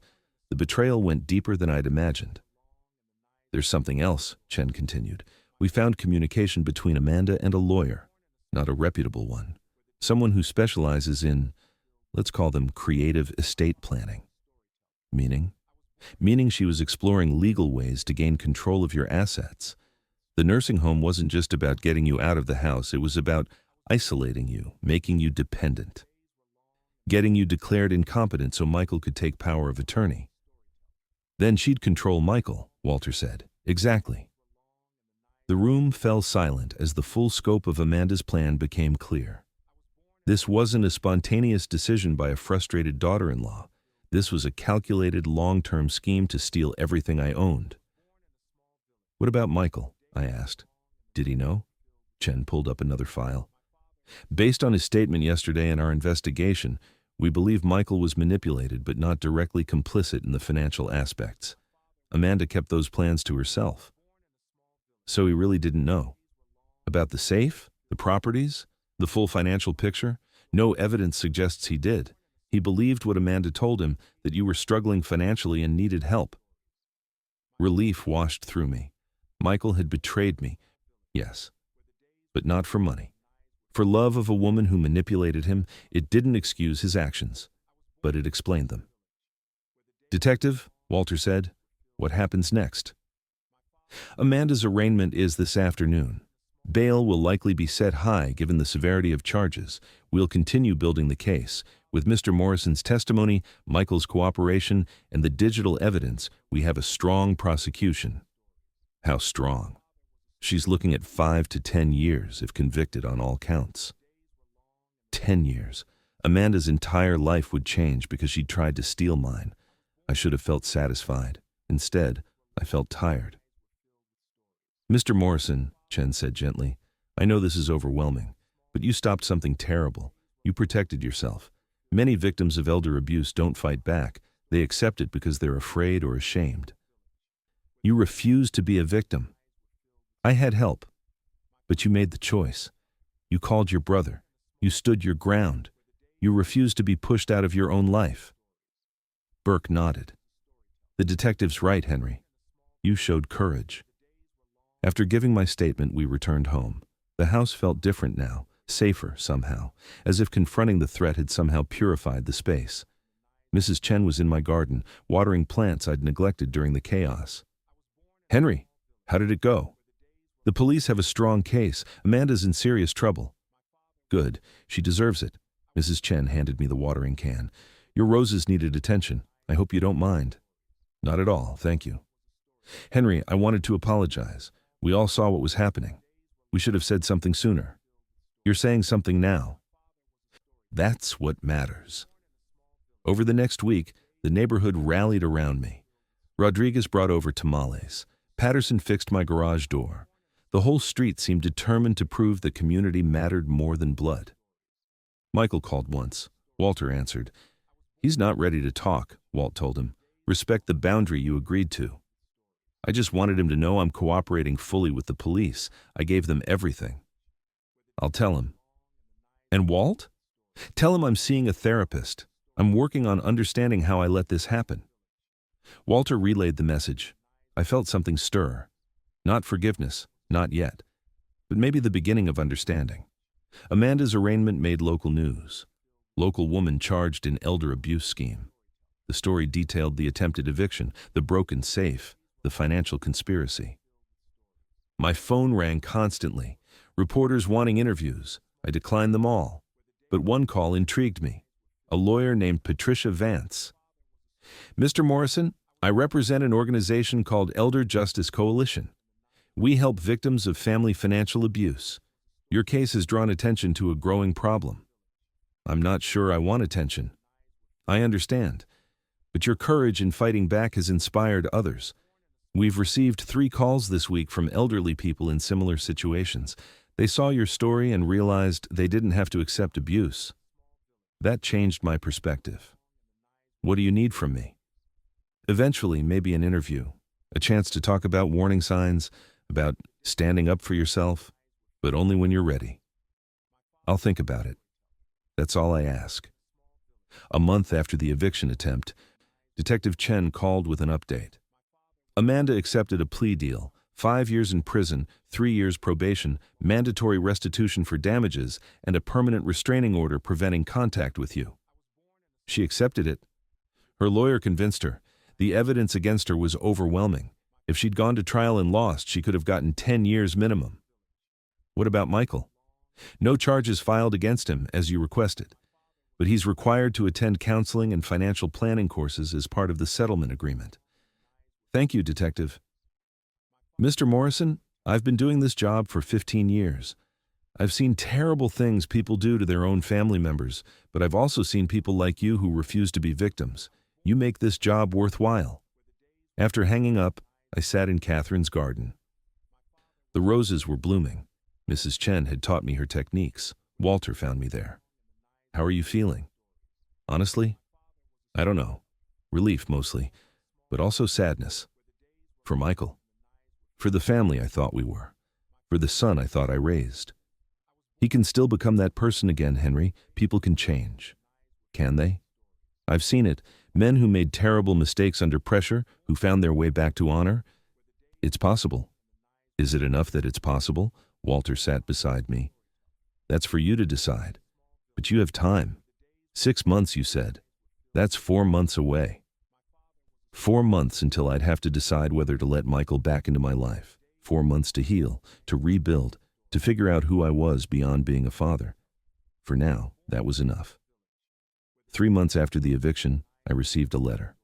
The betrayal went deeper than I'd imagined. There's something else, Chen continued. We found communication between Amanda and a lawyer, not a reputable one. Someone who specializes in, let's call them creative estate planning. Meaning? Meaning she was exploring legal ways to gain control of your assets. The nursing home wasn't just about getting you out of the house, it was about isolating you, making you dependent. Getting you declared incompetent so Michael could take power of attorney. Then she'd control Michael, Walter said. Exactly. The room fell silent as the full scope of Amanda's plan became clear. This wasn't a spontaneous decision by a frustrated daughter-in-law. This was a calculated, long-term scheme to steal everything I owned. What about Michael? I asked. Did he know? Chen pulled up another file. Based on his statement yesterday and our investigation, we believe Michael was manipulated but not directly complicit in the financial aspects. Amanda kept those plans to herself. So he really didn't know. About the safe, the properties, the full financial picture? No evidence suggests he did. He believed what Amanda told him, that you were struggling financially and needed help. Relief washed through me. Michael had betrayed me. Yes, but not for money. For love of a woman who manipulated him. It didn't excuse his actions, but it explained them. Detective, Walter said, what happens next? Amanda's arraignment is this afternoon. Bail will likely be set high given the severity of charges. We'll continue building the case. With Mr. Morrison's testimony, Michael's cooperation, and the digital evidence, we have a strong prosecution. How strong? She's looking at 5 to 10 years if convicted on all counts. 10 years. Amanda's entire life would change because she'd tried to steal mine. I should have felt satisfied. Instead, I felt tired. Mr. Morrison, Chen said gently, I know this is overwhelming, but you stopped something terrible. You protected yourself. Many victims of elder abuse don't fight back. They accept it because they're afraid or ashamed. You refused to be a victim. I had help, but you made the choice. You called your brother. You stood your ground. You refused to be pushed out of your own life. Burke nodded. The detective's right, Henry. You showed courage. After giving my statement, we returned home. The house felt different now, safer somehow, as if confronting the threat had somehow purified the space. Mrs. Chen was in my garden, watering plants I'd neglected during the chaos. Henry, how did it go? The police have a strong case. Amanda's in serious trouble. Good. She deserves it. Mrs. Chen handed me the watering can. Your roses needed attention. I hope you don't mind. Not at all, thank you. Henry, I wanted to apologize. We all saw what was happening. We should have said something sooner. You're saying something now. That's what matters. Over the next week, the neighborhood rallied around me. Rodriguez brought over tamales. Patterson fixed my garage door. The whole street seemed determined to prove the community mattered more than blood. Michael called once. Walter answered. He's not ready to talk, Walt told him. Respect the boundary you agreed to. I just wanted him to know I'm cooperating fully with the police. I gave them everything. I'll tell him. And Walt? Tell him I'm seeing a therapist. I'm working on understanding how I let this happen. Walter relayed the message. I felt something stir. Not forgiveness, not yet, but maybe the beginning of understanding. Amanda's arraignment made local news. Local woman charged in elder abuse scheme. The story detailed the attempted eviction, the broken safe, the financial conspiracy. My phone rang constantly. Reporters wanting interviews. I declined them all. But one call intrigued me. A lawyer named Patricia Vance. Mr. Morrison, I represent an organization called Elder Justice Coalition. We help victims of family financial abuse. Your case has drawn attention to a growing problem. I'm not sure I want attention. I understand. But your courage in fighting back has inspired others. We've received 3 calls this week from elderly people in similar situations. They saw your story and realized they didn't have to accept abuse. That changed my perspective. What do you need from me? Eventually, maybe an interview, a chance to talk about warning signs, about standing up for yourself, but only when you're ready. I'll think about it. That's all I ask. A month after the eviction attempt, Detective Chen called with an update. Amanda accepted a plea deal, 5 years in prison, 3 years probation, mandatory restitution for damages, and a permanent restraining order preventing contact with you. She accepted it. Her lawyer convinced her. The evidence against her was overwhelming. If she'd gone to trial and lost, she could have gotten 10 years minimum. What about Michael? No charges filed against him, as you requested. But he's required to attend counseling and financial planning courses as part of the settlement agreement. Thank you, Detective. Mr. Morrison, I've been doing this job for 15 years. I've seen terrible things people do to their own family members, but I've also seen people like you who refuse to be victims. You make this job worthwhile. After hanging up, I sat in Catherine's garden. The roses were blooming. Mrs. Chen had taught me her techniques. Walter found me there. How are you feeling? Honestly, I don't know. Relief mostly, but also sadness. For Michael. For the family I thought we were. For the son I thought I raised. He can still become that person again, Henry. People can change. Can they? I've seen it. Men who made terrible mistakes under pressure, who found their way back to honor. It's possible. Is it enough that it's possible? Walter sat beside me. That's for you to decide. But you have time. 6 months, you said. That's 4 months away. 4 months until I'd have to decide whether to let Michael back into my life. 4 months to heal, to rebuild, to figure out who I was beyond being a father. For now, that was enough. 3 months after the eviction, I received a letter.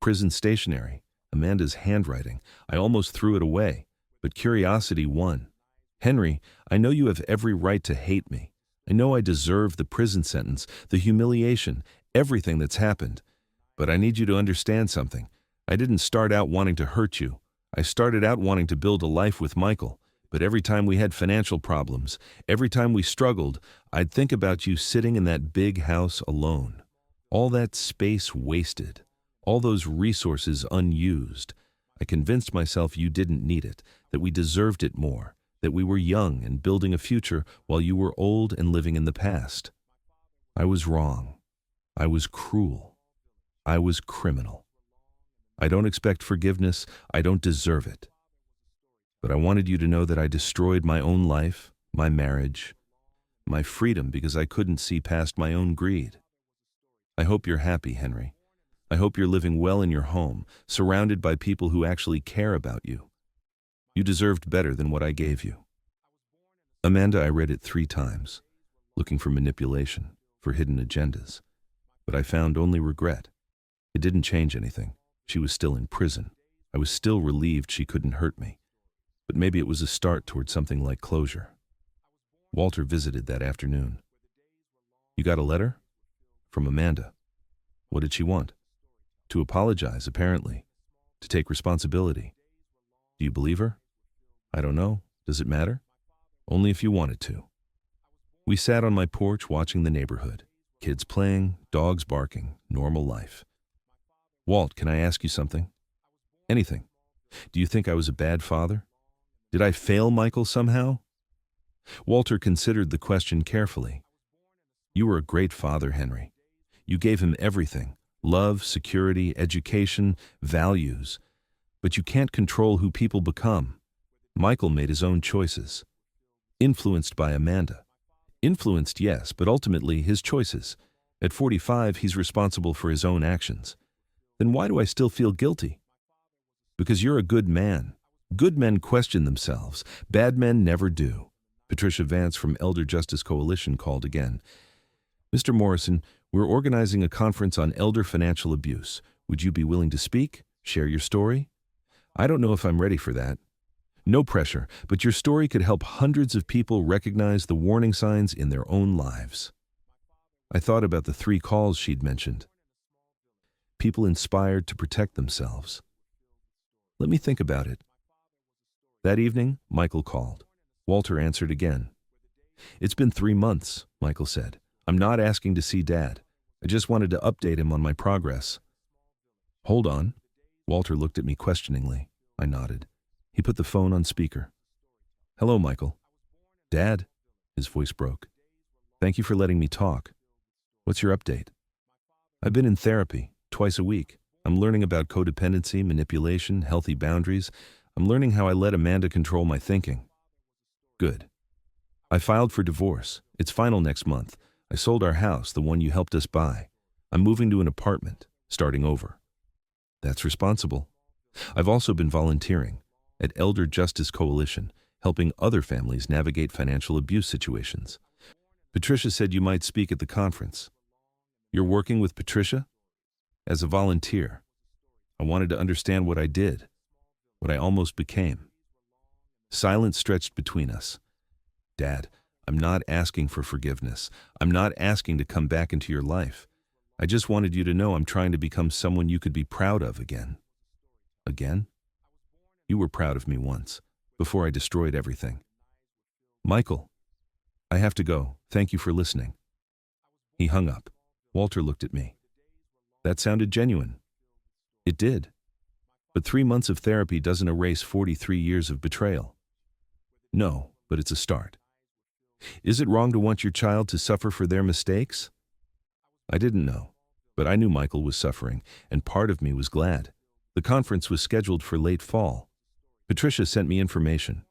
Prison stationery, Amanda's handwriting. I almost threw it away, but curiosity won. Henry, I know you have every right to hate me. I know I deserve the prison sentence, the humiliation, everything that's happened. But I need you to understand something. I didn't start out wanting to hurt you. I started out wanting to build a life with Michael. But every time we had financial problems, every time we struggled, I'd think about you sitting in that big house alone. All that space wasted. All those resources unused. I convinced myself you didn't need it, that we deserved it more, that we were young and building a future while you were old and living in the past. I was wrong. I was cruel. I was criminal. I don't expect forgiveness. I don't deserve it. But I wanted you to know that I destroyed my own life, my marriage, my freedom because I couldn't see past my own greed. I hope you're happy, Henry. I hope you're living well in your home, surrounded by people who actually care about you. You deserved better than what I gave you. Amanda, I read it 3 times. looking for manipulation, for hidden agendas. But I found only regret. It didn't change anything. She was still in prison. I was still relieved she couldn't hurt me. But maybe it was a start toward something like closure. Walter visited that afternoon. "You got a letter?" "From Amanda." "What did she want?" "To apologize, apparently. To take responsibility." "Do you believe her?" "I don't know. Does it matter?" "Only if you wanted to." We sat on my porch watching the neighborhood. Kids playing, dogs barking, normal life. "Walt, can I ask you something?" "Anything. Do you think I was a bad father? Did I fail Michael somehow?" Walter considered the question carefully. "You were a great father, Henry. You gave him everything: love, security, education, values. But you can't control who people become. Michael made his own choices. Influenced by Amanda. Influenced, yes, but ultimately his choices. At 45, he's responsible for his own actions. Then why do I still feel guilty? Because you're a good man. Good men question themselves. Bad men never do." Patricia Vance from Elder Justice Coalition called again. "Mr. Morrison, we're organizing a conference on elder financial abuse. Would you be willing to speak? Share your story?" "I don't know if I'm ready for that." "No pressure, but your story could help hundreds of people recognize the warning signs in their own lives." I thought about the 3 calls she'd mentioned. People inspired to protect themselves. Let me think about it. That evening, Michael called. Walter answered again. "It's been 3 months," Michael said. "I'm not asking to see Dad. I just wanted to update him on my progress." "Hold on." Walter looked at me questioningly. I nodded. He put the phone on speaker. "Hello, Michael." "Dad?" His voice broke. "Thank you for letting me talk. What's your update?" "I've been in therapy, twice a week. I'm learning about codependency, manipulation, healthy boundaries. I'm learning how I let Amanda control my thinking." "Good." "I filed for divorce. It's final next month. I sold our house, the one you helped us buy. I'm moving to an apartment, starting over." "That's responsible." "I've also been volunteering at Elder Justice Coalition, helping other families navigate financial abuse situations. Patricia said you might speak at the conference." "You're working with Patricia?" "As a volunteer. I wanted to understand what I did, what I almost became." Silence stretched between us. "Dad, I'm not asking for forgiveness. I'm not asking to come back into your life. I just wanted you to know I'm trying to become someone you could be proud of again." "Again?" "You were proud of me once, before I destroyed everything." "Michael, I have to go. Thank you for listening." He hung up. Walter looked at me. "That sounded genuine." It did. But 3 months of therapy doesn't erase 43 years of betrayal. "No, but it's a start." "Is it wrong to want your child to suffer for their mistakes?" I didn't know, but I knew Michael was suffering, and part of me was glad. The conference was scheduled for late fall. Patricia sent me information.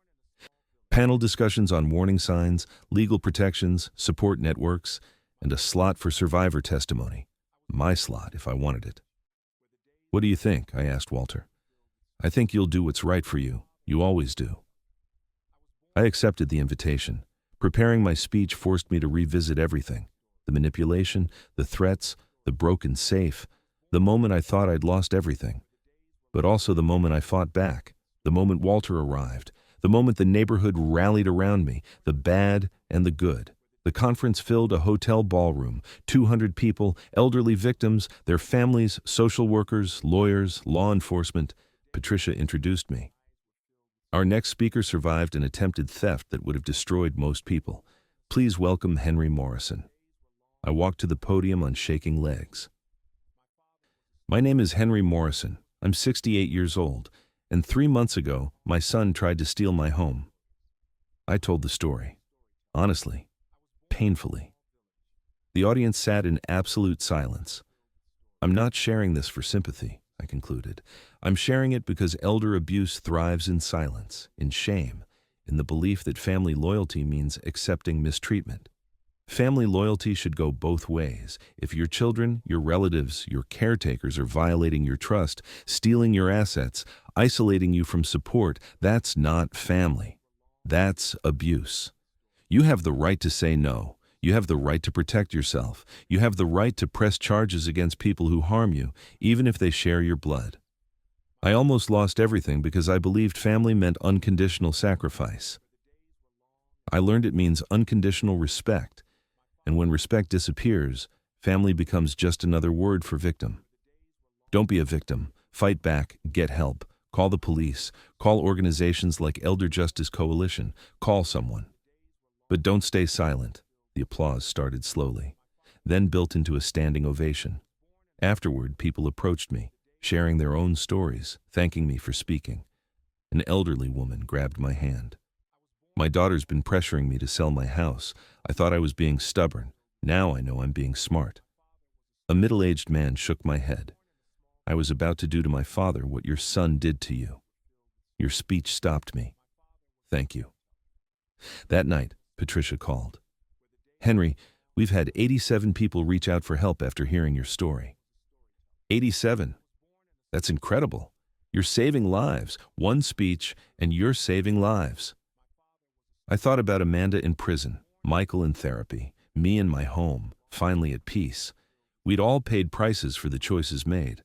Panel discussions on warning signs, legal protections, support networks, and a slot for survivor testimony. My slot, if I wanted it. "What do you think?" I asked Walter. "I think you'll do what's right for you. You always do." I accepted the invitation. Preparing my speech forced me to revisit everything. The manipulation, the threats, the broken safe, the moment I thought I'd lost everything. But also the moment I fought back, the moment Walter arrived, the moment the neighborhood rallied around me, the bad and the good. The conference filled a hotel ballroom, 200 people, elderly victims, their families, social workers, lawyers, law enforcement. Patricia introduced me. Our next speaker survived an attempted theft that would have destroyed most people. Please welcome Henry Morrison. I walked to the podium on shaking legs. "My name is Henry Morrison. I'm 68 years old, and 3 months ago, my son tried to steal my home." I told the story. Honestly. Painfully. The audience sat in absolute silence. "I'm not sharing this for sympathy," I concluded. "I'm sharing it because elder abuse thrives in silence, in shame, in the belief that family loyalty means accepting mistreatment. Family loyalty should go both ways. If your children, your relatives, your caretakers are violating your trust, stealing your assets, isolating you from support, that's not family. That's abuse. You have the right to say no. You have the right to protect yourself. You have the right to press charges against people who harm you, even if they share your blood. I almost lost everything because I believed family meant unconditional sacrifice. I learned it means unconditional respect, and when respect disappears, family becomes just another word for victim. Don't be a victim. Fight back, get help, call the police, call organizations like Elder Justice Coalition, call someone. But don't stay silent. The applause started slowly, then built into a standing ovation. Afterward, people approached me, sharing their own stories, thanking me for speaking. An elderly woman grabbed my hand. My daughter's been pressuring me to sell my house. I thought I was being stubborn. Now I know I'm being smart. A middle-aged man shook my head. I was about to do to my father what your son did to you. Your speech stopped me. Thank you. That night, Patricia called. Henry, we've had 87 people reach out for help after hearing your story. 87? That's incredible. You're saving lives. One speech, and you're saving lives. I thought about Amanda in prison, Michael in therapy, me in my home, finally at peace. We'd all paid prices for the choices made,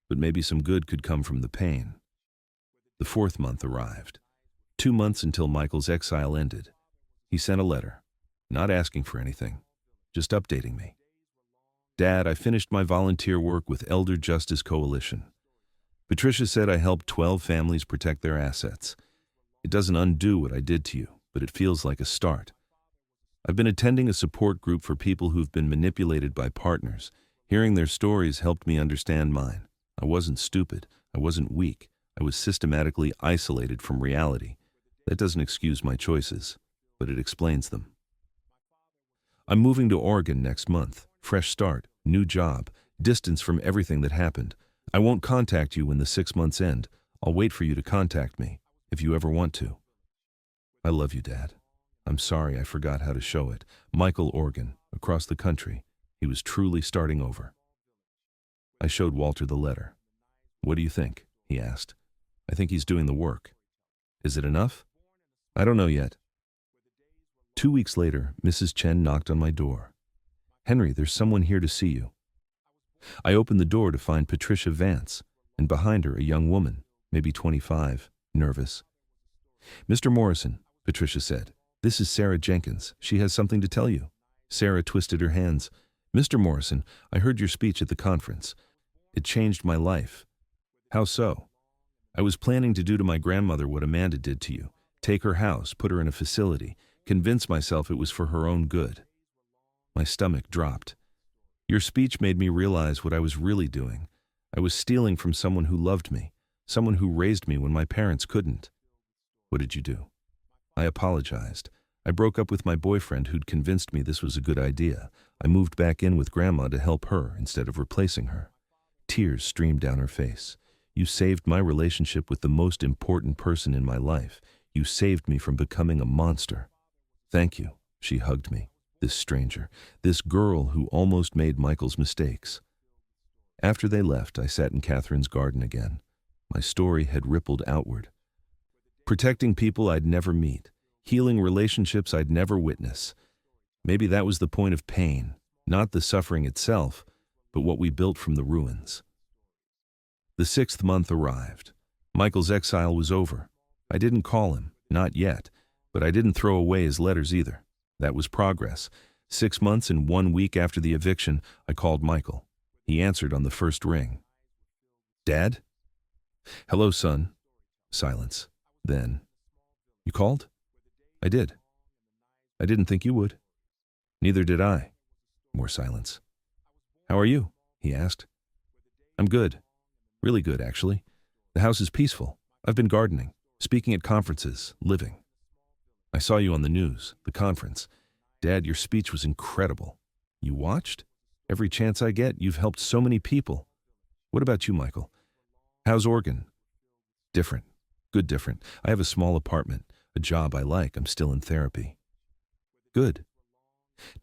but maybe some good could come from the pain. The 4th month arrived. 2 months until Michael's exile ended. He sent a letter, not asking for anything, just updating me. Dad, I finished my volunteer work with Elder Justice Coalition. Patricia said I helped 12 families protect their assets. It doesn't undo what I did to you, but it feels like a start. I've been attending a support group for people who've been manipulated by partners. Hearing their stories helped me understand mine. I wasn't stupid. I wasn't weak. I was systematically isolated from reality. That doesn't excuse my choices, but it explains them. I'm moving to Oregon next month. Fresh start, new job, distance from everything that happened. I won't contact you when the 6 months end. I'll wait for you to contact me, if you ever want to. I love you, Dad. I'm sorry I forgot how to show it. Michael, Oregon, across the country. He was truly starting over. I showed Walter the letter. What do you think? He asked. I think he's doing the work. Is it enough? I don't know yet. 2 weeks later, Mrs. Chen knocked on my door. Henry, there's someone here to see you. I opened the door to find Patricia Vance, and behind her a young woman, maybe 25, nervous. Mr. Morrison, Patricia said, this is Sarah Jenkins. She has something to tell you. Sarah twisted her hands. Mr. Morrison, I heard your speech at the conference. It changed my life. How so? I was planning to do to my grandmother what Amanda did to you. Take her house, put her in a facility, convince myself it was for her own good. My stomach dropped. Your speech made me realize what I was really doing. I was stealing from someone who loved me, someone who raised me when my parents couldn't. What did you do? I apologized. I broke up with my boyfriend who'd convinced me this was a good idea. I moved back in with Grandma to help her instead of replacing her. Tears streamed down her face. You saved my relationship with the most important person in my life. You saved me from becoming a monster. Thank you, she hugged me. This stranger, this girl who almost made Michael's mistakes. After they left, I sat in Catherine's garden again. My story had rippled outward. Protecting people I'd never meet, healing relationships I'd never witness. Maybe that was the point of pain, not the suffering itself, but what we built from the ruins. The 6th month arrived. Michael's exile was over. I didn't call him, not yet, but I didn't throw away his letters either. That was progress. 6 months and 1 week after the eviction, I called Michael. He answered on the first ring. Dad? Hello, son. Silence. Then, you called? I did. I didn't think you would. Neither did I. More silence. How are you? He asked. I'm good. Really good, actually. The house is peaceful. I've been gardening, speaking at conferences, living. I saw you on the news, the conference. Dad, your speech was incredible. You watched? Every chance I get, you've helped so many people. What about you, Michael? How's Oregon? Different. Good different. I have a small apartment, a job I like. I'm still in therapy. Good.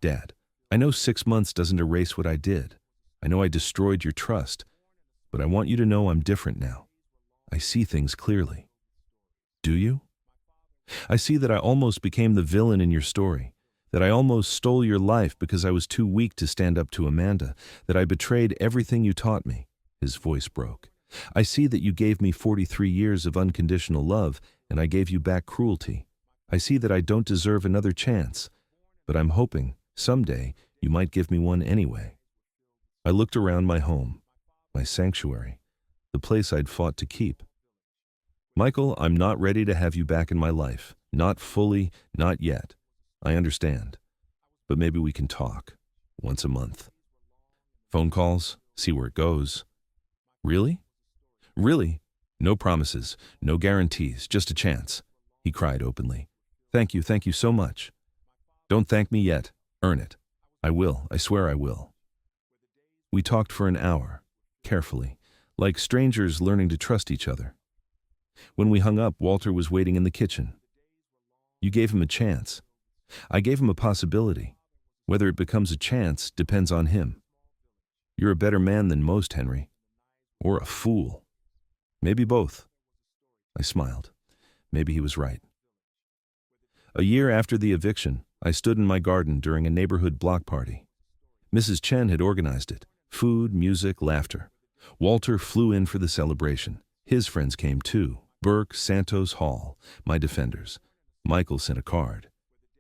Dad, I know 6 months doesn't erase what I did. I know I destroyed your trust, but I want you to know I'm different now. I see things clearly. Do you? I see that I almost became the villain in your story. That I almost stole your life because I was too weak to stand up to Amanda, that I betrayed everything you taught me. His voice broke. I see that you gave me 43 years of unconditional love, and I gave you back cruelty. I see that I don't deserve another chance, but I'm hoping, someday, you might give me one anyway. I looked around my home, my sanctuary, the place I'd fought to keep. Michael, I'm not ready to have you back in my life. Not fully, not yet. I understand. But maybe we can talk. Once a month. Phone calls, see where it goes. Really? Really? No promises, no guarantees, just a chance. He cried openly. Thank you so much. Don't thank me yet. Earn it. I will, I swear I will. We talked for an hour, carefully, like strangers learning to trust each other. When we hung up, Walter was waiting in the kitchen. You gave him a chance. I gave him a possibility. Whether it becomes a chance depends on him. You're a better man than most, Henry. Or a fool. Maybe both. I smiled. Maybe he was right. A year after the eviction, I stood in my garden during a neighborhood block party. Mrs. Chen had organized it. Food, music, laughter. Walter flew in for the celebration. His friends came too. Burke, Santos, Hall, my defenders. Michael sent a card.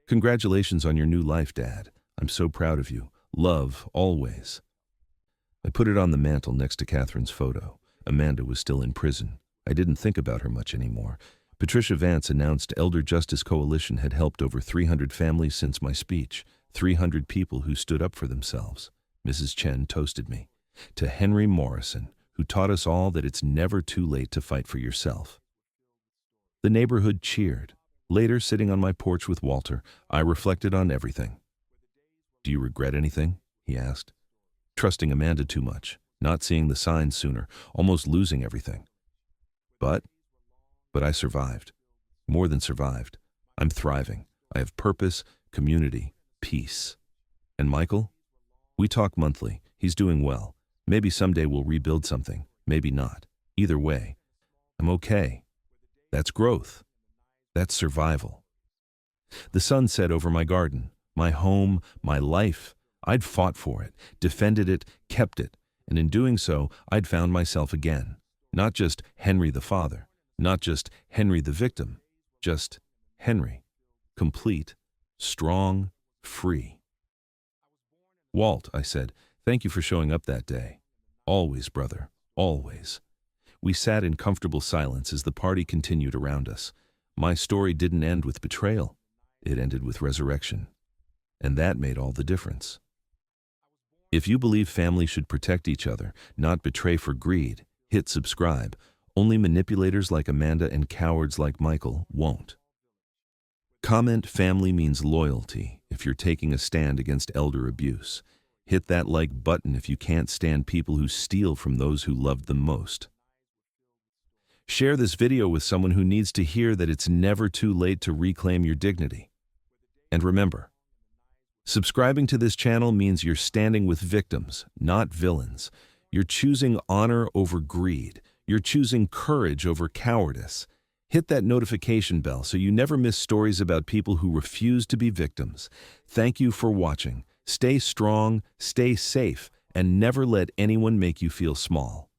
Congratulations on your new life, Dad. I'm so proud of you. Love, always. I put it on the mantel next to Catherine's photo. Amanda was still in prison. I didn't think about her much anymore. Patricia Vance announced Elder Justice Coalition had helped over 300 families since my speech. 300 people who stood up for themselves. Mrs. Chen toasted me. To Henry Morrison, who taught us all that it's never too late to fight for yourself. The neighborhood cheered. Later, sitting on my porch with Walter, I reflected on everything. Do you regret anything? He asked. Trusting Amanda too much, not seeing the signs sooner, almost losing everything. But I survived. More than survived. I'm thriving. I have purpose, community, peace. And Michael? We talk monthly. He's doing well. Maybe someday we'll rebuild something. Maybe not. Either way, I'm okay. That's growth. That's survival. The sun set over my garden, my home, my life. I'd fought for it, defended it, kept it, and in doing so, I'd found myself again. Not just Henry the father, not just Henry the victim, just Henry, complete, strong, free. Walt, I said, thank you for showing up that day. Always, brother, always. We sat in comfortable silence as the party continued around us. My story didn't end with betrayal. It ended with resurrection. And that made all the difference. If you believe families should protect each other, not betray for greed, hit subscribe. Only manipulators like Amanda and cowards like Michael won't. Comment family means loyalty if you're taking a stand against elder abuse. Hit that like button if you can't stand people who steal from those who loved them most. Share this video with someone who needs to hear that it's never too late to reclaim your dignity. And remember, subscribing to this channel means you're standing with victims, not villains. You're choosing honor over greed. You're choosing courage over cowardice. Hit that notification bell so you never miss stories about people who refuse to be victims. Thank you for watching. Stay strong, stay safe, and never let anyone make you feel small.